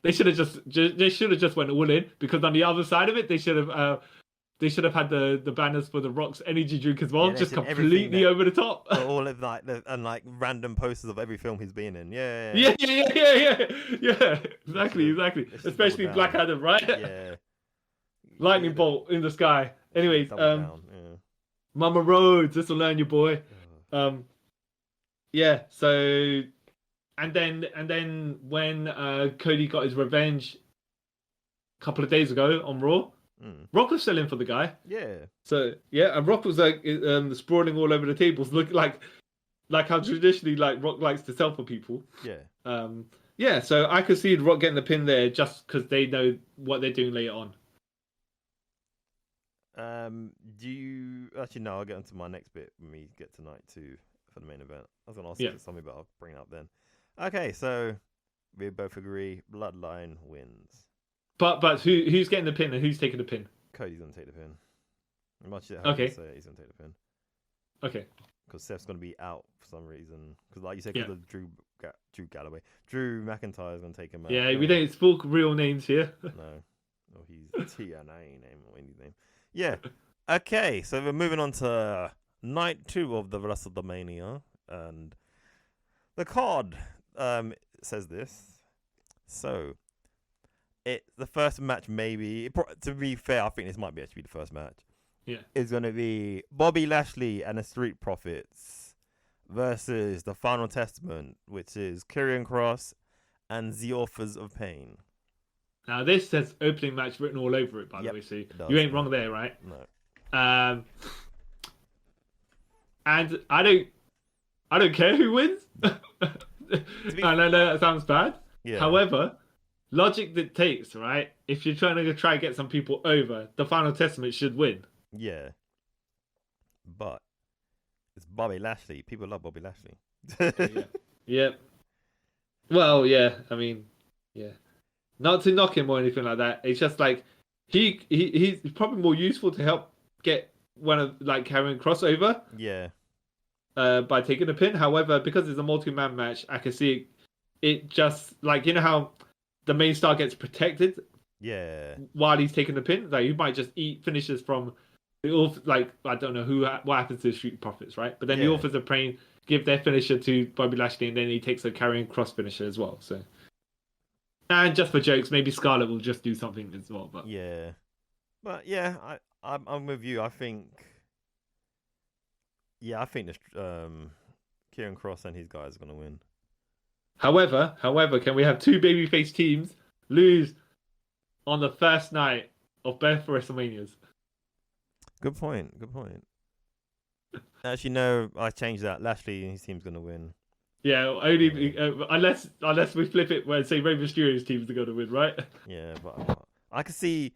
They should have just went all in because on the other side of it they should have had the banners for the Rock's energy drink as well, just completely over the top. All of like random posters of every film he's been in. Yeah. Exactly. Especially Black Adam, right? Yeah. Lightning bolt in the sky. Anyways, Mama Rhodes, this will learn you, boy. Yeah. So, and then when Cody got his revenge a couple of days ago on Raw, Rock was selling for the guy. Yeah. So and Rock was like sprawling all over the tables, look like how traditionally like Rock likes to sell for people. Yeah. So I could see Rock getting the pin there just because they know what they're doing later on. Actually no, I'll get into my next bit when we get to night 2 for the main event. I was gonna ask you something, but I'll bring it up then. Okay, so we both agree Bloodline wins. But who's getting the pin and who's taking the pin? Cody's gonna take the pin. Okay. Say he's gonna take the pin. Okay. Because Seth's gonna be out for some reason. Because like you said, because of Drew McIntyre's gonna take him out. Yeah, we don't speak real names here. No. Oh, he's TNA name or anything. Yeah. Okay, so we're moving on to night 2 of the Wrestlemania, and the card says this. So, the first match to be fair, I think this might be actually the first match. Yeah. It's going to be Bobby Lashley and the Street Profits versus the Final Testament, which is Karrion Kross and the Authors of Pain. Now this says opening match written all over it, by the way, so you ain't wrong there, right? No. And I don't care who wins. I know that sounds bad. Yeah. However, logic dictates, right? If you're trying to try and get some people over, the Final Testament should win. Yeah. But it's Bobby Lashley. People love Bobby Lashley. Yeah. Well, yeah. I mean, yeah. Not to knock him or anything like that. It's just like he's probably more useful to help get one of like Karrion Kross over. Yeah. By taking a pin. However, because it's a multi-man match, I can see it just like, you know how the main star gets protected. Yeah. While he's taking the pin, like you might just eat finishes from the author, like, I don't know what happens to the Street Profits, right? But then the Yeah. Authors of Pain give their finisher to Bobby Lashley, and then he takes a carrying cross finisher as well. So, and just for jokes, maybe Scarlett will just do something as well. But Yeah, but yeah, I'm with you. I think this Kieran Cross and his guys are gonna win. however, can we have two babyface teams lose on the first night of both WrestleManias? Good point. Actually, no, I changed that. Lashley and his team's gonna win. Yeah, only unless we flip it where say Rey Mysterio's teams are going to win, right? Yeah, but I can see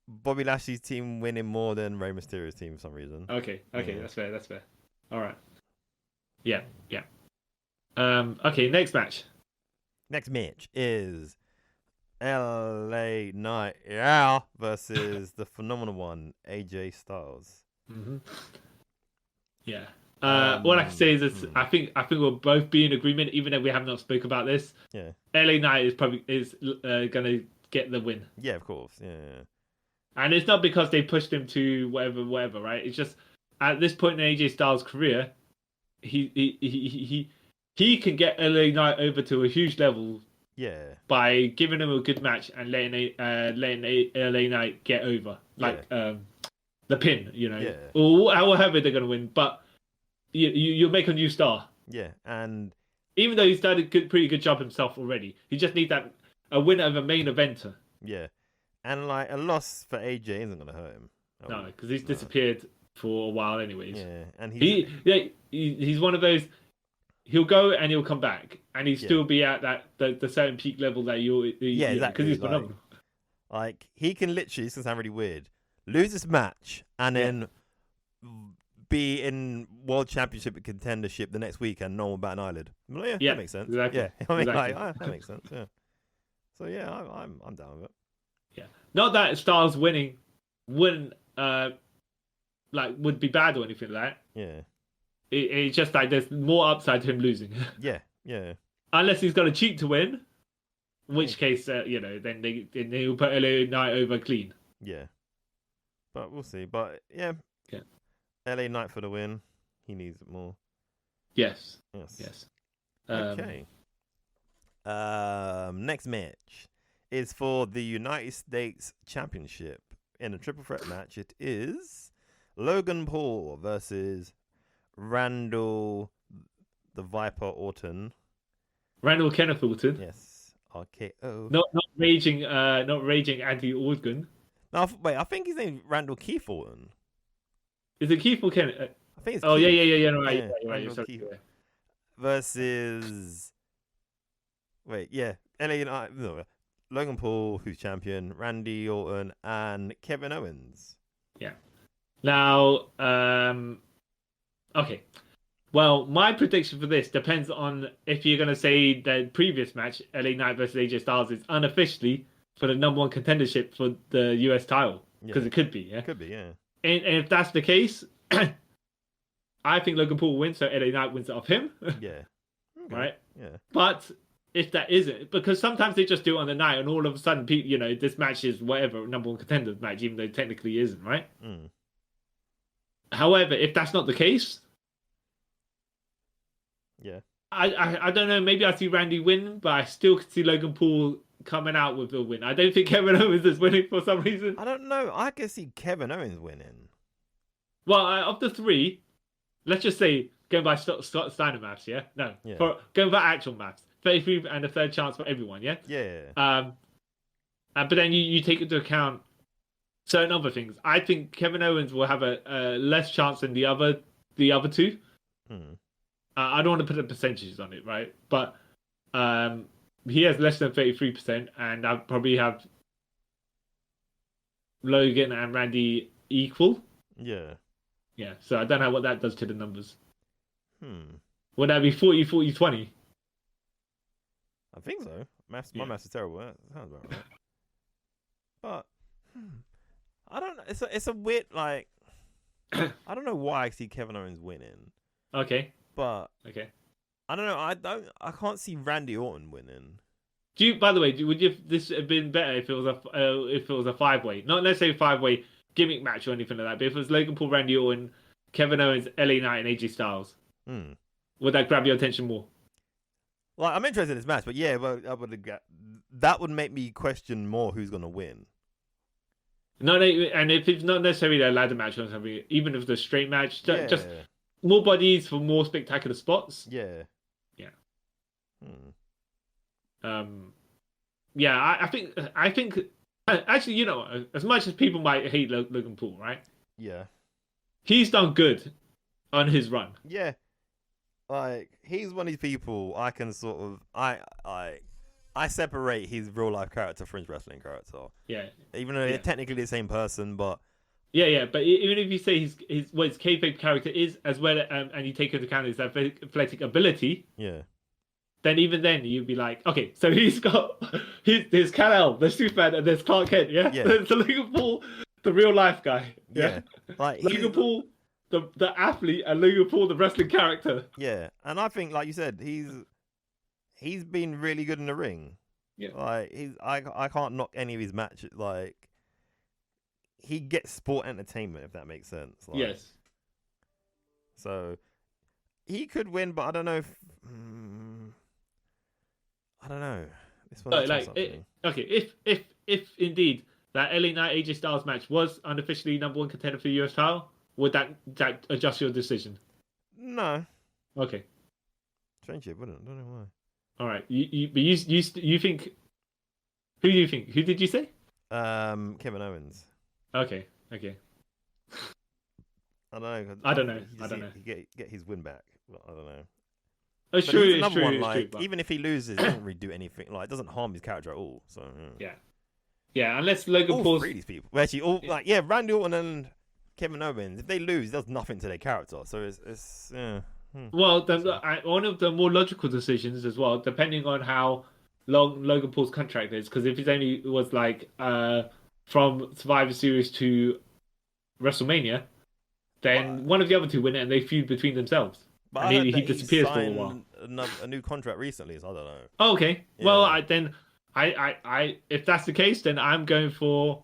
Bobby Lashley's team winning more than Rey Mysterio's team for some reason. Okay, Yeah. that's fair. All right. Yeah. Okay, next match. Next match is LA Knight versus the phenomenal one AJ Styles. Mm-hmm. Yeah. All I can say is this, I think we'll both be in agreement, even though we have not spoke about this. Yeah. LA Knight is gonna get the win. Yeah, of course. Yeah. And it's not because they pushed him to whatever, right? It's just at this point in AJ Styles' career, he can get LA Knight over to a huge level. Yeah. By giving him a good match and letting LA Knight get over, like the pin, Yeah. or however they're gonna win. But you'll make a new star. Yeah, and even though he's done a pretty good job himself already, he just needs a winner of a main eventer. Yeah, and like a loss for AJ isn't gonna hurt him. No, because he's disappeared for a while, anyways. Yeah, and he's one of those. He'll go and he'll come back, and he'll still be at the certain peak level that exactly, because he's phenomenal. Like he can literally, this can sound really weird, lose this match and then be in World Championship contendership the next week and no one bat an eyelid. Well, that makes sense. Exactly. Yeah, I mean, exactly. that makes sense. Yeah. So yeah, I'm down with it. Yeah, not that Styles winning wouldn't would be bad or anything like that. Yeah. It's just like there's more upside to him losing. Yeah. Unless he's got to cheat to win, in which case, then he'll put LA Knight over clean. Yeah. But we'll see. But yeah. LA Knight for the win. He needs it more. Yes. Okay. Next match is for the United States Championship. In a triple threat match, it is Logan Paul versus Randall the Viper Orton. Randall Kenneth Orton. Yes. RKO. Not raging Andy Orton. No, wait, I think his name's Randall Keith Orton. Is it Keith or Kenneth? I think it's Keith. Yeah. No, Yeah, right. Randall Keith. Versus Logan Paul, who's champion, Randy Orton, and Kevin Owens. Yeah. Now, okay. Well, my prediction for this depends on if you're going to say the previous match, LA Knight versus AJ Styles, is unofficially for the number one contendership for the US title. Because it could be, yeah? Could be, yeah. And if that's the case, I think Logan Paul will win, so LA Knight wins it off him. Yeah. Okay. Right? Yeah. But if that isn't, because sometimes they just do it on the night, and all of a sudden, this match is whatever, number one contender match, even though technically it isn't, right? Mm. However, if that's not the case, yeah, I don't know. Maybe I see Randy win, but I still could see Logan Paul coming out with a win. I don't think Kevin Owens is winning for some reason. I don't know. I can see Kevin Owens winning. Well, of the three, let's just say going by Scott Steiner maths, yeah? No, going by actual maths, 33 and a third chance for everyone, yeah? Yeah. But then you take into account certain other things. I think Kevin Owens will have a less chance than the other two. Hmm. I don't want to put the percentages on it, right? But he has less than 33%, and I'll probably have Logan and Randy equal. Yeah. Yeah, so I don't know what that does to the numbers. Would that be 40-40-20? I think so. My maths is terrible. That sounds about right. But I don't know. It's a weird, like, I don't know why I see Kevin Owens winning. Okay. But okay. I don't know. I can't see Randy Orton winning. By the way, would this have been better if it was a 5-way? Not necessarily 5-way, gimmick match or anything like that, but if it was Logan Paul, Randy Orton, Kevin Owens, LA Knight, and AJ Styles, would that grab your attention more? Like, I'm interested in this match, but yeah, that would make me question more who's gonna win. No, and if it's not necessarily a ladder match or something, even if it's a straight match, just more bodies for more spectacular spots. Yeah. Yeah. I think actually, you know, as much as people might hate Logan Paul, right? Yeah. He's done good on his run. Yeah. Like, he's one of these people I can sort of I separate his real life character from his wrestling character. Yeah. Even though they're technically the same person, but but even if you say his kayfabe character is, as well, and you take into account his athletic ability, then even then you'd be like, okay, so he's got there's Kal-El, there's Superman, and there's Clark Kent, there's Logan Paul, the real life guy, like Logan Paul, the athlete, and Logan Paul, the wrestling character. Yeah, and I think, like you said, he's been really good in the ring. Yeah, like I can't knock any of his matches. Like, he gets sport entertainment, if that makes sense. Like, yes. So he could win, but I don't know if I don't know. This one, if indeed that LA Knight AJ Styles match was unofficially number one contender for the US title, would that adjust your decision? No. Okay. Change it, wouldn't? I don't know why. All right. You think? Who do you think? Who did you say? Kevin Owens. Okay. I don't know. I don't know. Get his win back. I don't know. It's true. It's true. One, like, even if he loses, it doesn't really do anything. Like, it doesn't harm his character at all. So yeah. Unless Logan Paul's three of these people, actually, Randy Orton and Kevin Owens, if they lose, it does nothing to their character. So it's Well, one of the more logical decisions as well, depending on how long Logan Paul's contract is, because if it only was like from Survivor Series to WrestleMania, then one of the other two win it and they feud between themselves. But and he disappears for a while. A new contract recently, so I don't know. Oh, okay. Yeah. Well, I if that's the case, then I'm going for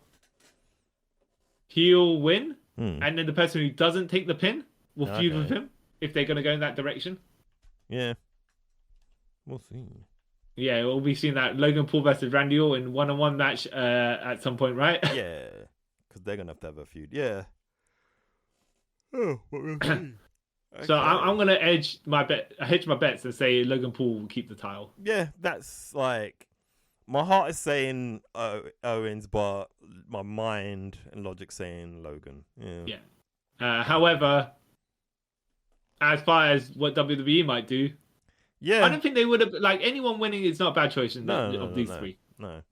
heel win, and then the person who doesn't take the pin will feud with him if they're going to go in that direction. Yeah, we'll see. Yeah, we'll be seeing that Logan Paul versus Randy Orton one-on-one match at some point, right? Yeah, because they're gonna have a feud. Yeah. Oh, what we'll see. Okay. So I'm gonna hedge my bets and say Logan Paul will keep the title. Yeah, that's like, my heart is saying Owens, but my mind and logic saying Logan. Yeah. However, as far as what WWE might do, I don't think they would have, like, anyone winning is not a bad choice of these three. No.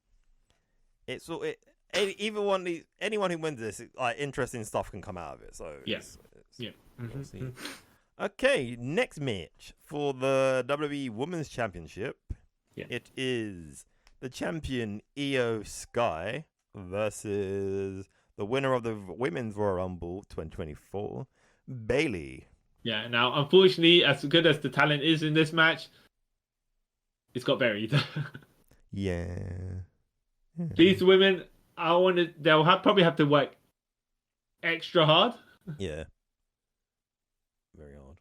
It's anyone who wins this, like, interesting stuff can come out of it. So we'll see. Okay, next match for the WWE Women's Championship. Yeah. It is the champion Io Sky versus the winner of the Women's Royal Rumble 2024, Bayley. Yeah, now, unfortunately, as good as the talent is in this match, it's got buried. Yeah. These women, they'll probably have to work extra hard. Yeah. Very hard.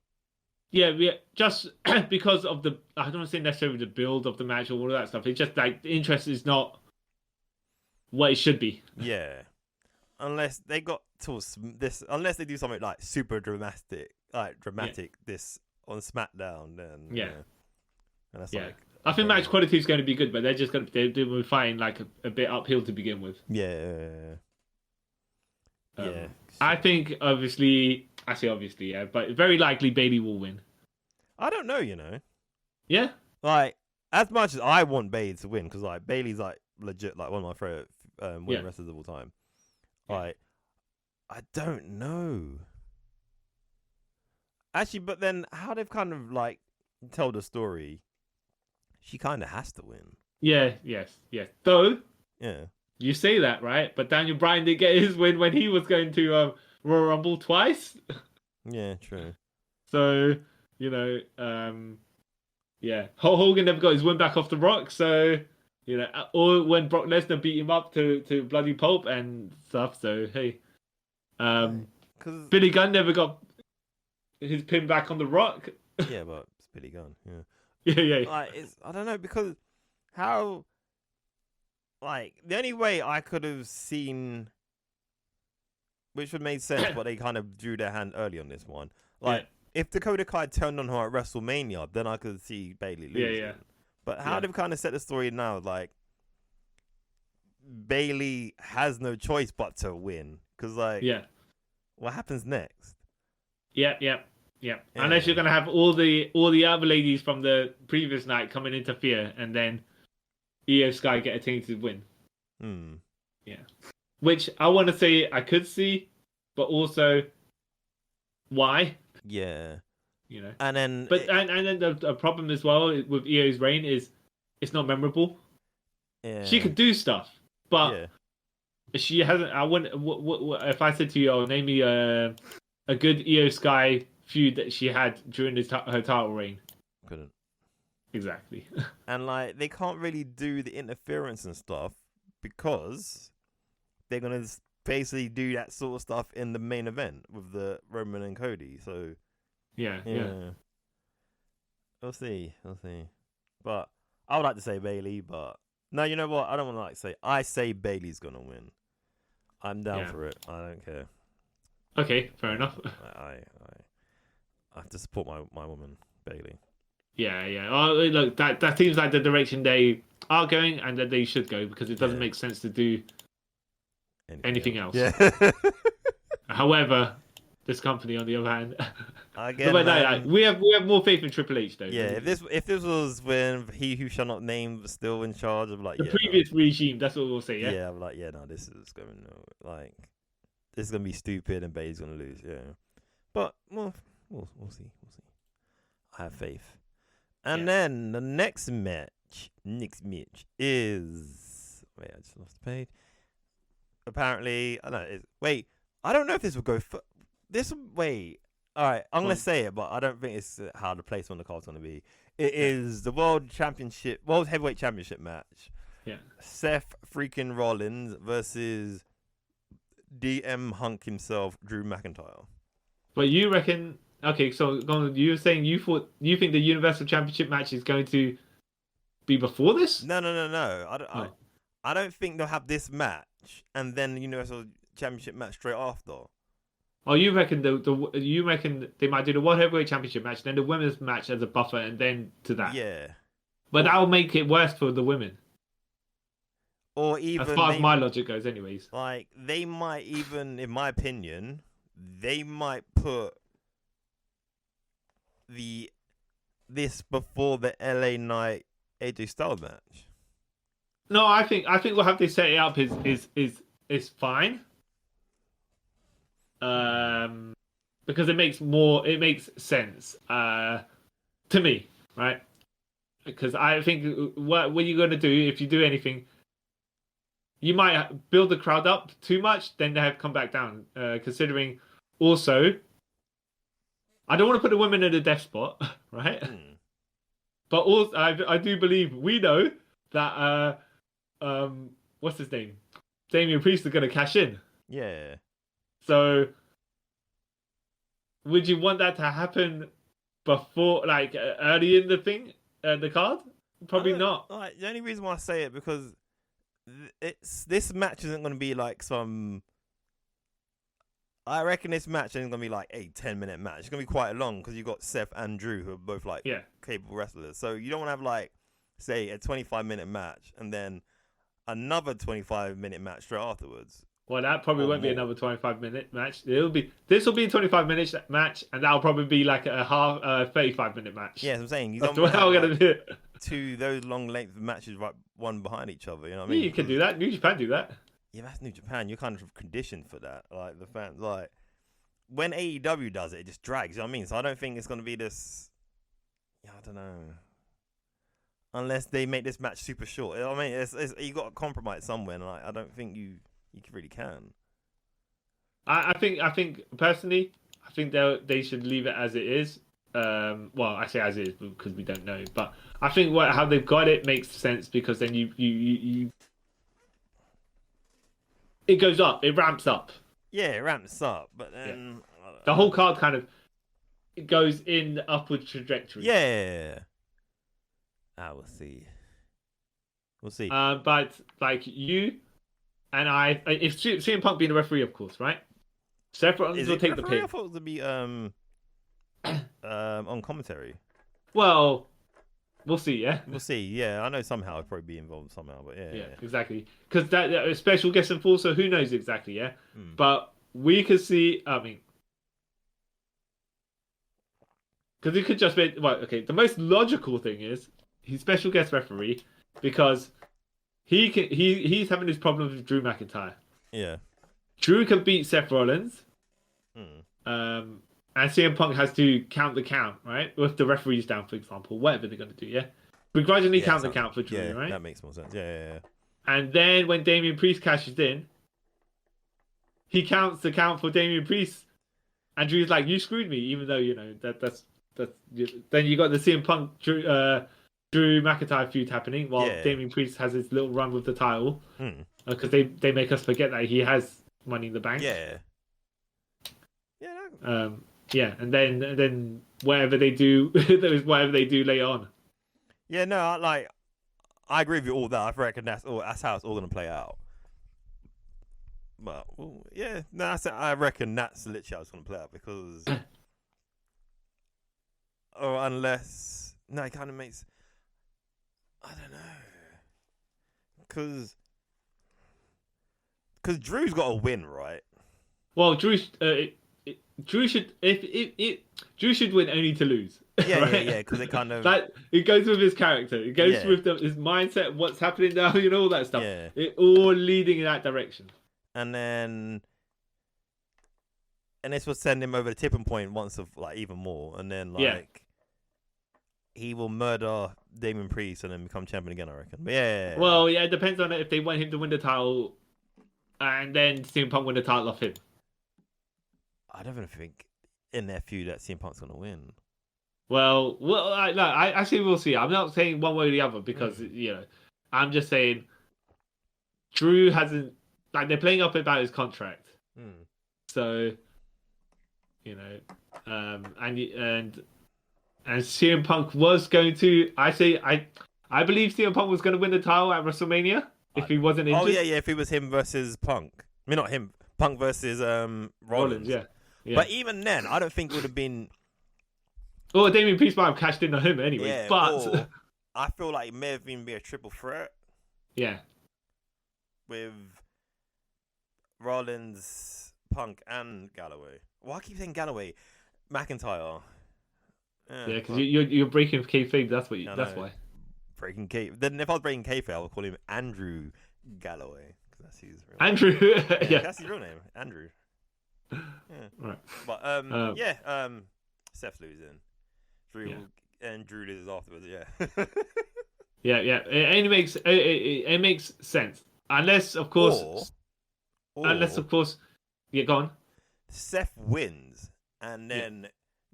Yeah, just because of I don't want to say necessarily the build of the match or all of that stuff. It's just like the interest is not what it should be. Yeah. Unless they got to this, unless they do something like super dramatic, this on SmackDown, then and that's like, I think match quality is going to be good, but they're fighting like a bit uphill to begin with. Yeah. I think obviously, but very likely Bayley will win. I don't know, you know. Yeah. Like, as much as I want Bayley to win, because like Bayley's like legit like one of my favorite women wrestlers of all time. Like, I don't know. Actually, but then how they've kind of like told the story, she kind of has to win. Yeah. Yes. Though. Yeah. You say that, right? But Daniel Bryan did get his win when he was going to Royal Rumble twice. Yeah, true. So, you know, Hogan never got his win back off The Rock. So, you know, or when Brock Lesnar beat him up to bloody pulp and stuff. So, hey, Because Billy Gunn never got his pin back on the Rock. yeah, but it's Billy Gunn. Yeah. Yeah. Like I don't know because how like the only way I could have seen which would make sense, but they kind of drew their hand early on this one. Like if Dakota Kai turned on her at WrestleMania, then I could see Bayley losing. Yeah. But how they've kind of set the story now, like Bayley has no choice but to win because what happens next? Yeah. Unless you're gonna have all the other ladies from the previous night come and interfere, and then Io Sky get a tainted win. Yeah, which I want to say I could see, but also why? Yeah, you know. And then, and then the problem as well with Io's reign is it's not memorable. Yeah, she could do stuff, but she hasn't. I wouldn't. If I said to you, "Oh, name me a good Io Sky feud that she had during her title reign," couldn't. Exactly. And like they can't really do the interference and stuff because they're gonna basically do that sort of stuff in the main event with the Roman and Cody. So yeah. We'll see. But I would like to say Bayley, but no, you know what? I don't want to say. I say Bayley's gonna win. I'm down for it. I don't care. Okay, fair enough. I have to support my woman Bayley. Yeah. Oh, look, that seems like the direction they are going, and that they should go because it doesn't make sense to do anything else. Yeah. However, this company, on the other hand, again, we have more faith in Triple H though. Yeah, if this was when He Who Shall Not Name was still in charge, of the previous regime, that's what we'll say. Yeah, I'm like, no, this is going this is gonna be stupid, and Bayley's gonna lose. Yeah, but we'll see. I have faith. And then the next match is wait, I just lost the page. Apparently, I don't know. I don't know if this will go for this. Wait, all right, I'm gonna say it, but I don't think it's how the place on the card's gonna be. It is the World Heavyweight Championship match. Yeah, Seth freaking Rollins versus DM Hunk himself, Drew McIntyre. But you reckon? Okay, so you were saying you think the Universal Championship match is going to be before this? No. I don't think they'll have this match and then the Universal Championship match straight after. Oh, you reckon you reckon they might do the World Heavyweight Championship match, then the women's match as a buffer, and then to that? Yeah. But that will make it worse for the women. Or even as far as my logic goes, anyways. Like they might even, in my opinion, they might put this before the LA Knight AJ Styles match. No, I think we'll have to set it up is fine. Because it makes sense to me, right? Because I think what you're going to do if you do anything, you might build the crowd up too much, then they have to come back down. Considering also, I don't want to put the women in a death spot, right? But also, I do believe we know that what's his name, Damian Priest is going to cash in. Yeah. So, would you want that to happen before, like early in the card? Probably not. Like, the only reason why I say it because this match isn't going to be like some. I reckon this match isn't going to be like a 10-minute match. It's going to be quite long because you got Seth and Drew who are both like capable wrestlers. So you don't want to have like, say, a 25-minute match and then another 25-minute match straight afterwards. Well, that probably won't be another 25-minute match. This will be a 25-minute match, and that'll probably be like a 35-minute match. Yeah, I'm saying you That's don't how we're gonna do it. Two those long length matches right one behind each other. You know what I mean? Yeah, you can do that. New Japan do that. Yeah, that's New Japan. You're kind of conditioned for that. Like the fans, like when AEW does it, it just drags. You know what I mean? So I don't think it's gonna be this. Yeah, I don't know. Unless they make this match super short. You know what I mean? You got to compromise somewhere, and I don't think you really can. I think personally, I think they should leave it as it is. Well, I say as is because we don't know, but I think how they've got it makes sense because then you it goes up, it ramps up. Yeah, it ramps up, but then the whole card kind of goes in the upward trajectory. Yeah. We'll see. We'll see. But like you and I, if CM Punk being the referee, of course, right? Seth Rollins will take the pin. I thought it would be on commentary. Well, we'll see. Yeah, we'll see. Yeah, I know somehow I'd probably be involved somehow, but yeah. exactly. Because that a special guest enforcer, who knows exactly? Yeah, but we could see. I mean, because it could just be okay. The most logical thing is he's special guest referee because he's having this problem with Drew McIntyre. Yeah. Drew can beat Seth Rollins. And CM Punk has to count the count, right? With the referees down, for example, whatever they're going to do, yeah? Begrudgingly count the count for Drew, right? That makes more sense. Yeah. And then when Damian Priest cashes in, he counts the count for Damian Priest. And Drew's like, you screwed me, even though, you know, that's then you got the CM Punk Drew McIntyre feud happening while Damian Priest has his little run with the title. Because they make us forget that he has Money in the Bank. Yeah. And then whatever they do, whatever they do later on. Yeah, no, I agree with you all that. I reckon that's how it's all gonna play out. But I reckon that's literally how it's gonna play out because, or unless it kind of makes, I don't know, because Drew's got to win, right? Well, Drew should Drew should win only to lose. Yeah, right? yeah, because it kind of it goes with his character. It goes with his mindset, what's happening now, you know, all that stuff. Yeah. It all leading in that direction. And this will send him over the tipping point once of even more, and then he will murder Damian Priest and then become champion again, I reckon. But well, it depends on if they want him to win the title, and then CM Punk win the title off him. I don't even think in their feud that CM Punk's gonna win. Well, I actually we'll see. I'm not saying one way or the other because I'm just saying Drew hasn't they're playing up about his contract. So and CM Punk was going to. I believe CM Punk was going to win the title at WrestleMania if he wasn't injured. Oh yeah, if it was him versus Punk. I mean, not him. Punk versus Rollins. Yeah. But even then, I don't think it would have been. Well, Damian Priest might have cashed in on him anyway. Yeah, but I feel like it may have even been a triple threat. Yeah. With Rollins, Punk, and Galloway. Well, I keep saying Galloway, McIntyre. Yeah, because you're breaking kayfabe. That's what. That's why. Breaking kayfabe. Then if I was breaking kayfabe, I would call him Andrew Galloway because that's his real Andrew. name. Yeah, that's his real name, Andrew. Yeah. Right. But Seth's losing. Drew loses afterwards. Yeah. yeah. It makes sense. Unless of course. Yeah, go on. Seth wins, and then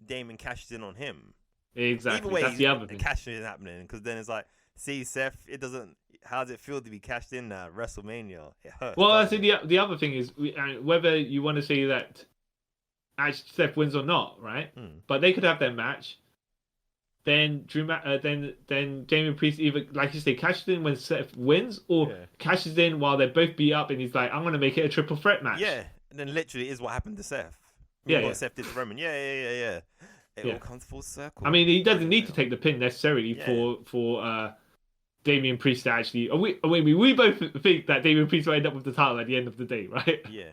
Damon cashes in on him. Exactly. Either way, that's the other thing. Cashing is happening because then it's like, see, Seth, it doesn't. How does it feel to be cashed in at WrestleMania? It hurts. Well, I think the other thing is whether you want to say that actually Seth wins or not, right? But they could have their match. Then then Damian Priest either, like you say, cashes in when Seth wins, or cashes in while they're both beat up, and he's like, "I'm going to make it a triple threat match." Yeah, and then literally is what happened to Seth. What Seth did to Roman. Yeah. It all comes full circle. I mean, he doesn't need to take the pin necessarily for Damian Priest to actually. We both think that Damian Priest will end up with the title at the end of the day, right? Yeah.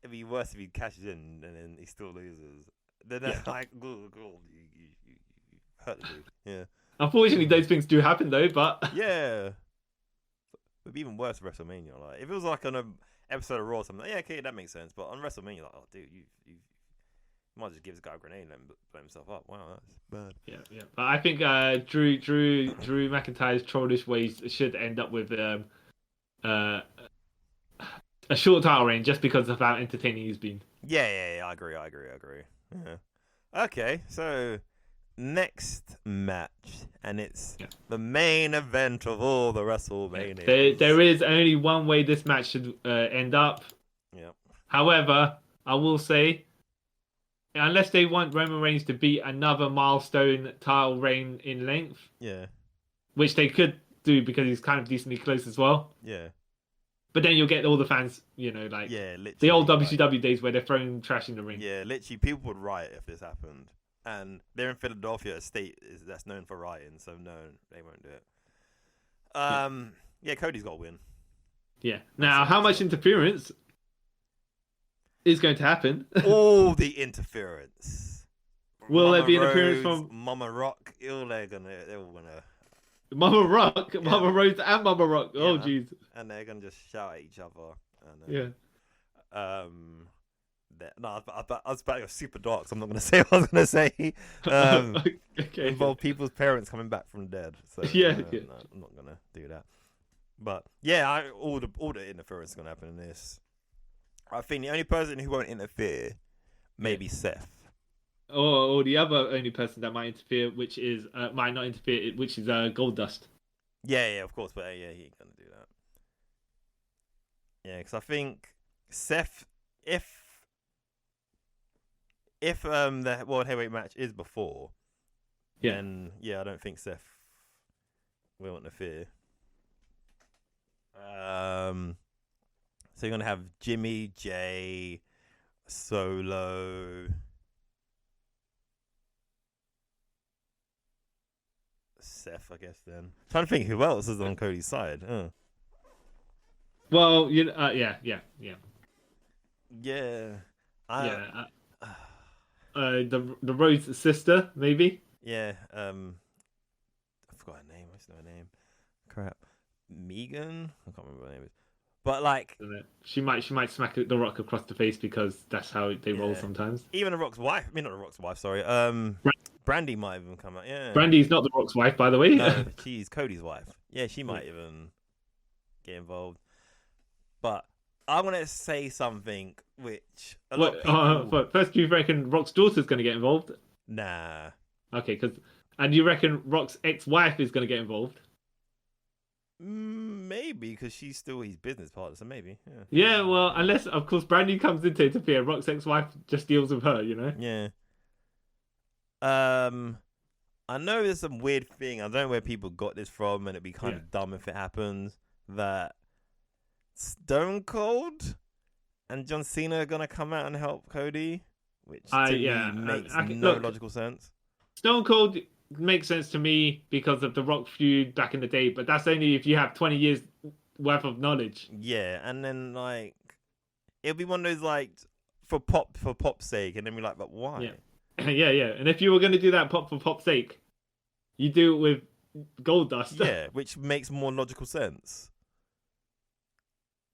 It'd be worse if he cashes in and then he still loses. Then that's like, you hurt the dude. Yeah. Unfortunately, those things do happen though, but yeah. It'd be even worse for WrestleMania. Like if it was like on an episode of Raw or something, okay, that makes sense. But on WrestleMania, like, oh dude, you might just give this guy a grenade and let him blow himself up. Wow, that's bad. Yeah. But I think Drew McIntyre's trollish ways should end up with a short title reign just because of how entertaining he's been. Yeah, I agree. Yeah. Okay, so next match, and it's the main event of all the WrestleMania. There is only one way this match should end up. Yeah. However, I will say, unless they want Roman Reigns to beat another milestone title reign in length, which they could do because he's kind of decently close as well. Yeah. But then you'll get all the fans, like the old WCW days where they're throwing trash in the ring. Yeah, literally, people would riot if this happened. And they're in Philadelphia, a state that's known for rioting, so no, they won't do it. Yeah, Cody's got to win. Yeah. Now, how much interference is going to happen? All the interference. Will Mama there be Rose, interference from Mama Rock? They're all gonna. Mama Rock, Mama Rose, and Mama Rock? Oh, jeez. And they're gonna just shout at each other. And, I was about to go super dark, so I'm not going to say what I was going to say. Okay. Involve people's parents coming back from the dead. So, No, I'm not going to do that. But, yeah, all the interference is going to happen in this. I think the only person who won't interfere may be Seth. Or the other only person that might interfere, which is might not interfere, which is Goldust. Yeah, of course. But, he ain't going to do that. Yeah, because I think Seth, if the World Heavyweight match is before, then I don't think Seth will interfere. So you're gonna have Jimmy, Jay, Solo, Seth, I guess. Then trying to think who else is on Cody's side. Well, yeah. The Rhodes sister, maybe. Yeah. I forgot her name. What's her name? Crap. Megan. I can't remember what her name is. But like, she might smack the Rock across the face because that's how they roll sometimes. Even the Rock's wife. I mean, not the Rock's wife. Sorry. Brandy might even come out. Yeah. Brandy's not the Rock's wife, by the way. No, she's Cody's wife. Yeah, she might even get involved. But I want to say something which a lot of people... First, do you reckon Rock's daughter's going to get involved? Nah. Okay, and you reckon Rock's ex-wife is going to get involved? Maybe, because she's still his business partner, so maybe. Yeah, well, unless, of course, Brandy comes in to interfere. Rock's ex-wife just deals with her, Yeah. I know there's some weird thing. I don't know where people got this from, and it'd be kind of dumb if it happens, that Stone Cold and John Cena are gonna come out and help Cody, which to me makes no logical sense. Stone Cold makes sense to me because of the Rock feud back in the day, but that's only if you have 20 years worth of knowledge. Yeah, and then like it'll be one of those like for pop's sake, and then we're like, but why? Yeah, and if you were gonna do that for pop's sake, you do it with Goldust. Yeah, which makes more logical sense,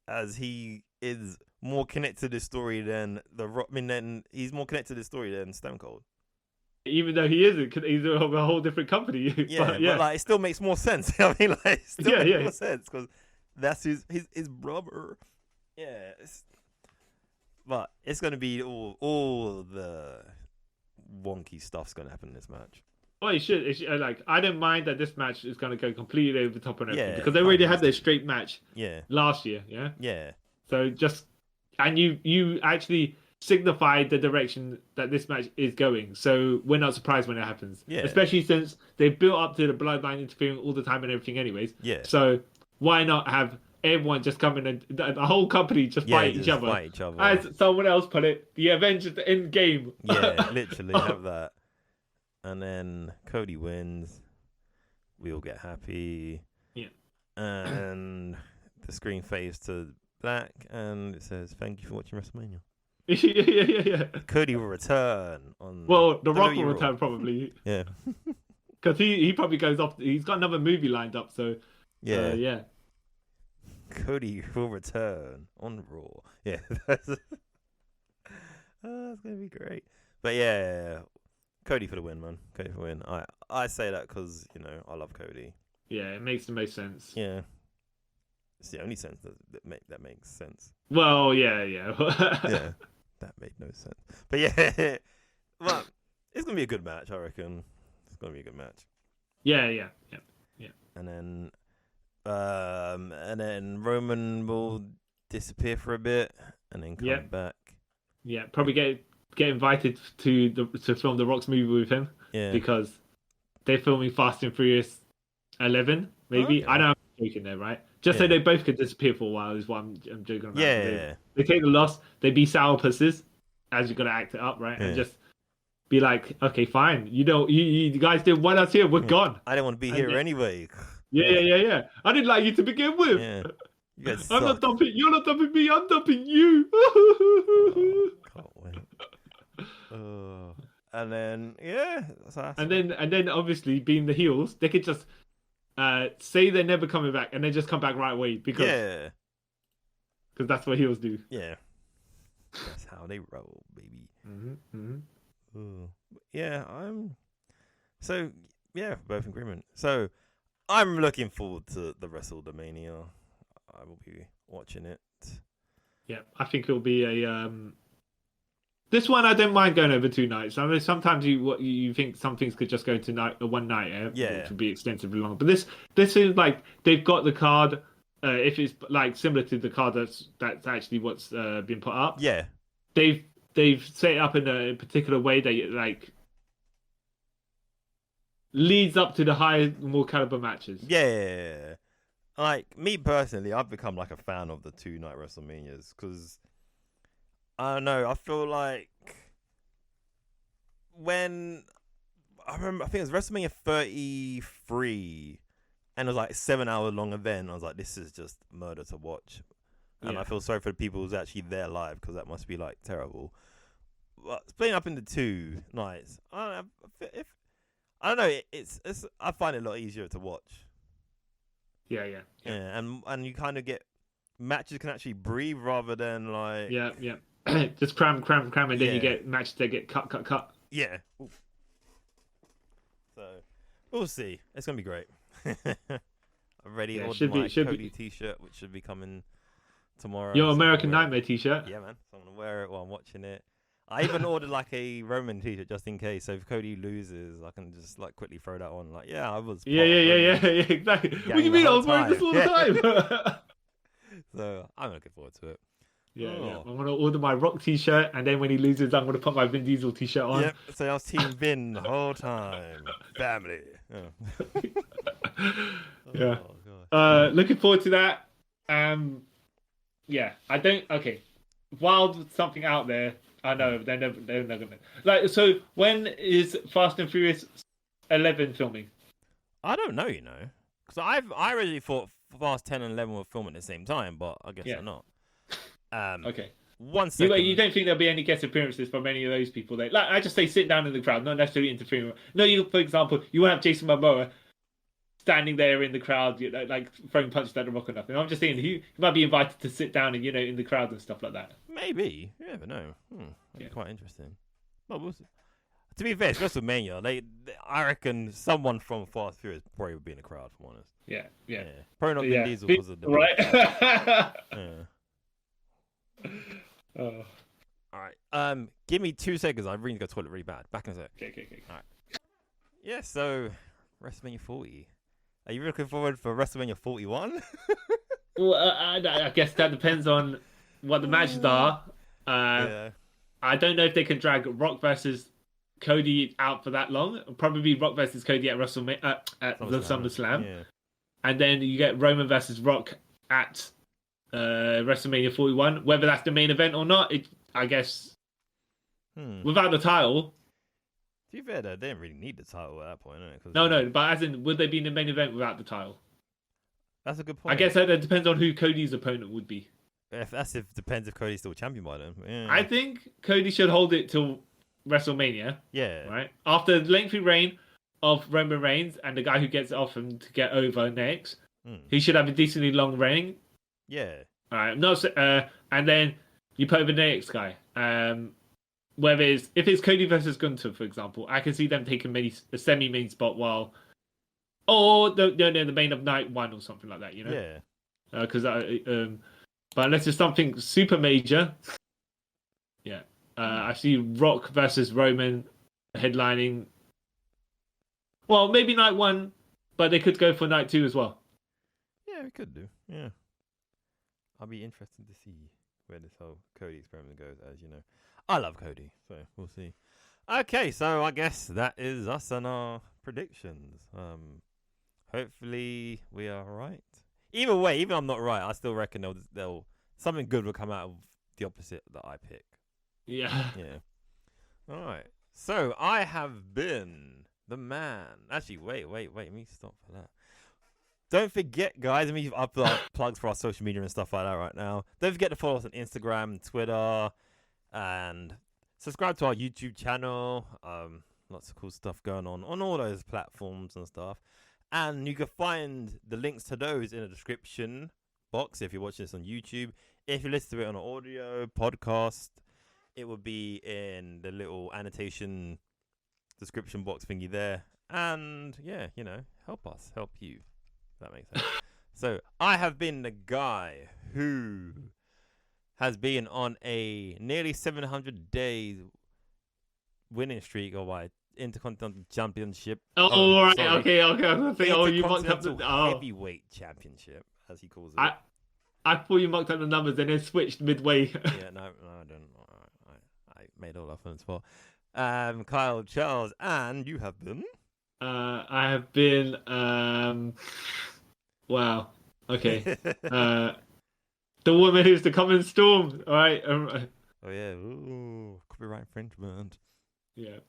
as he is more connected to this story than the Rock. I mean, then he's more connected to this story than Stone Cold. Even though he isn't, he's a whole different company. But like, it still makes more sense. I mean, like, it still makes more sense because that's his brother. Yeah, but it's gonna be all the wonky stuff's gonna happen in this match. Well, it should. Like, I don't mind that this match is gonna go completely over the top and everything because they already had their straight match. Last year. Yeah. So you actually signified the direction that this match is going. So we're not surprised when it happens. Yeah. Especially since they've built up to the bloodline interfering all the time and everything anyways. Yeah. So why not have everyone just come in and the whole company just fight each other? As someone else put it, the Avengers end game. Yeah, literally have that. And then Cody wins. We all get happy. Yeah. And the screen fades to black and it says, "Thank you for watching WrestleMania." Yeah. Cody will return on. Well, The Rock will return probably. Yeah. Because he probably goes off. He's got another movie lined up, so yeah. Cody will return on Raw. Yeah, that's gonna be great. But yeah, Cody for the win, man. Cody for the win. I say that because I love Cody. Yeah, it makes the most sense. Yeah. It's the only sense that makes sense. Well, yeah. Yeah, that made no sense. But yeah, well, it's gonna be a good match, I reckon. gonna be a good match. Yeah. And then Roman will disappear for a bit and then come back. Yeah, probably get invited to film the Rock's movie with him. Yeah, because they're filming Fast and Furious 11, maybe. Okay. I know I'm joking there, right? Just so they both could disappear for a while is what I'm joking about. Yeah. They take the loss. They be sourpusses, as you got to act it up, right? Yeah. And just be like, okay, fine. You guys didn't want us here. We're gone. I didn't want to be here anyway. Yeah. I didn't like you to begin with. Yeah. You guys I'm not suck. dumping. You're not dumping me. I'm dumping you. Can't wait. And then and then obviously being the heels, they could just say they're never coming back and then just come back right away because that's what heels do. Yeah, that's how they roll, baby. Mm-hmm. Yeah, both in agreement. So I'm looking forward to the Wrestlemania. I will be watching it. Yeah, I think it'll be a this one I don't mind going over 2 nights. I mean, sometimes you think some things could just go to one night, which would be extensively long. But this is like they've got the card. If it's like similar to the card that's actually what's been put up. Yeah, they've set it up in a particular way that like leads up to the higher, more caliber matches. Yeah. Like me personally, I've become like a fan of the 2-night WrestleManias because. I don't know. I feel like when I think it was WrestleMania 33, and it was like 7-hour long event. I was like, this is just murder to watch, and I feel sorry for the people who's actually there live because that must be like terrible. But splitting up into 2 nights, I don't know. It's I find it a lot easier to watch. Yeah. And you kind of get matches can actually breathe rather than like just cram, and then you get matches that get cut. Yeah. Oof. So we'll see. It's gonna be great. I've already ordered my Cody T-shirt, which should be coming tomorrow. Your American Nightmare T-shirt. Yeah, man. So I'm gonna wear it while I'm watching it. I even ordered like a Roman T-shirt just in case. So if Cody loses, I can just like quickly throw that on. Like, I was. Yeah, exactly. What do you mean? I was wearing this all the time. So I'm looking forward to it. Yeah. I'm gonna order my Rock T-shirt, and then when he loses, I'm gonna put my Vin Diesel T-shirt on. Yep. So I was Team Vin the whole time. Family. Yeah. Looking forward to that. Yeah. I don't. Okay. Wild something out there. I know they're never gonna like. So when is Fast and Furious 11 filming? I don't know. Because I originally thought Fast 10 and 11 were filming at the same time, but I guess they're not. Okay. 1 second. You don't think there'll be any guest appearances from any of those people? Like I just say, sit down in the crowd, not necessarily interfering. No, for example, you won't have Jason Momoa standing there in the crowd, like throwing punches at the Rock or nothing. I'm just saying he might be invited to sit down and in the crowd and stuff like that. Maybe. You never know. That'd be quite interesting. But we'll see. To be fair, it's WrestleMania. I reckon someone from Fast and Furious probably would be in the crowd, for honest. Yeah. Probably not Vin Diesel because of the right. All right. Give me 2 seconds. I really need to go to the toilet really bad. Back in a sec. Okay. All right. Yeah. So WrestleMania 40. Are you looking forward for WrestleMania 41? Well, I guess that depends on what the matches are. I don't know if they can drag Rock versus Cody out for that long. It'll probably be Rock versus Cody at WrestleMania at the SummerSlam. Yeah. And then you get Roman versus Rock at WrestleMania 41. Whether that's the main event or not, I guess without the title. To be fair, though, they didn't really need the title at that point, innit? No, but as in, would they be in the main event without the title? That's a good point. I guess that depends on who Cody's opponent would be. Depends if Cody's still champion by then. Yeah. I think Cody should hold it till WrestleMania. Yeah. Right? After the lengthy reign of Roman Reigns and the guy who gets off him to get over next, he should have a decently long reign. Yeah. All right. And then you put over the next guy. Whether if it's Cody versus Gunther, for example, I can see them taking a semi-main spot or the main of night 1 or something like that. Yeah. Because but unless it's something super major, I see Rock versus Roman headlining Well, maybe night 1, but they could go for night 2 as well. Yeah, we could do. Yeah. I'll be interested to see where this whole Cody experiment goes, as you know. I love Cody, so we'll see. Okay, so I guess that is us and our predictions. Hopefully we are right. Either way, even if I'm not right, I still reckon they'll something good will come out of the opposite that I pick. Yeah. Yeah. All right. So I have been the man. Actually, wait. Let me stop for that. Don't forget, guys. I mean, I've got plugs for our social media and stuff like that right now. Don't forget to follow us on Instagram, Twitter, and subscribe to our YouTube channel. Lots of cool stuff going on all those platforms and stuff. And you can find the links to those in the description box if you're watching this on YouTube. If you listen to it on an audio podcast, it will be in the little annotation description box thingy there. And yeah, help us, help you. If that makes sense. So I have been the guy who has been on a nearly 700 days winning streak of my Intercontinental Championship. All right. Sorry. Okay. I was gonna say, you mocked up the Heavyweight Championship, as he calls it. I thought you mocked up the numbers and then switched midway. Yeah, no, I don't. I made all up on the spot. Kyle Charles, and you have been. I have been. Wow. Okay. The woman who's the common storm. All right. Oh yeah. Ooh, copyright infringement. Yeah.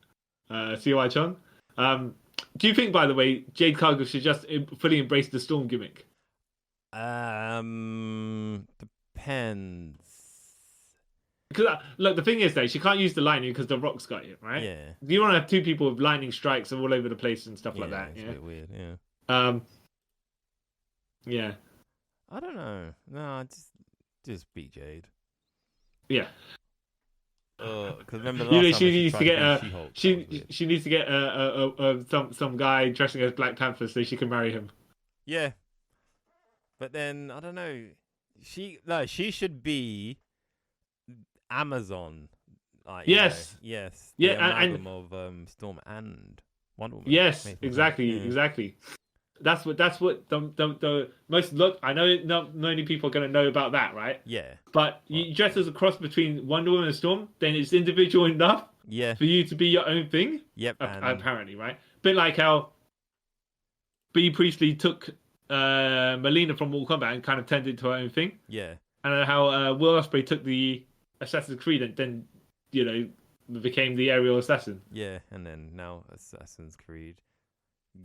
CY Chong. Do you think, by the way, Jade Cargill should just fully embrace the storm gimmick? Depends. Because look, the thing is, though, she can't use the lightning because the Rock's got it, right? Yeah. You want to have 2 people with lightning strikes all over the place and stuff like that. It's Yeah. a bit weird. Yeah. Yeah. I don't know. No, just beat Jade. Yeah. Because remember last time she needs to get She-Hulk, she needs to get some guy dressing as Black Panther so she can marry him. Yeah. But then I don't know. She should be Amazon. Yes. Yes. Yeah, the amalgam of Storm and Wonder Woman. Yes, Makes exactly, sense. exactly. That's what the most look. I know not many people are gonna know about that, right? Yeah. But you dress as a cross between Wonder Woman and Storm, then it's individual enough. Yeah. For you to be your own thing. Yep. Apparently, right? Bit like how Bea Priestley took Melina from Mortal Kombat and kind of turned it into her own thing. Yeah. And how Will Ospreay took the Assassin's Creed and then became the aerial assassin. Yeah, and then now Assassin's Creed.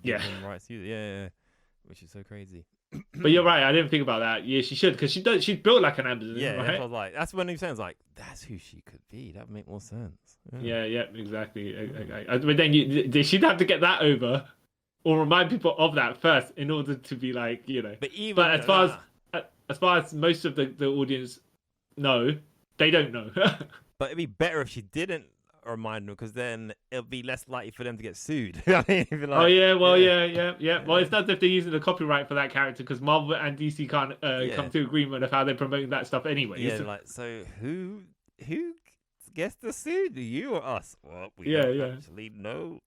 Yeah. Rights to use it. Yeah, which is so crazy. But you're right. I didn't think about that. Yeah, she should because she's built like an Amazon. Yeah, right? that's what I was like. That's when he sounds like that's who she could be. That would make more sense. Yeah, exactly. But then she'd have to get that over, or remind people of that first in order to be like But as far as most of the audience know, they don't know. But it'd be better if she didn't remind them because then it'll be less likely for them to get sued. I mean, like, oh yeah, well yeah. Well, it's not if they're using the copyright for that character because Marvel and DC can't come to agreement of how they're promoting that stuff anyways. Yeah, like so who gets the suit? You or us? Well, we don't actually know.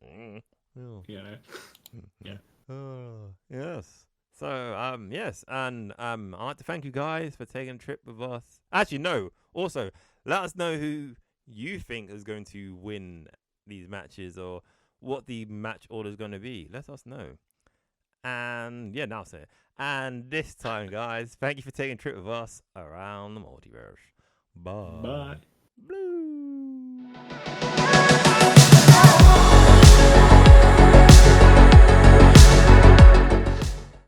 Yeah. Oh, yes. So yes, and I'd like to thank you guys for taking a trip with us. Actually, no. Also, let us know who you think is going to win these matches or what the match order is going to be. Let us know. And yeah, now say it. And this time, guys, thank you for taking a trip with us around the multiverse. Bye. Bye. Blue.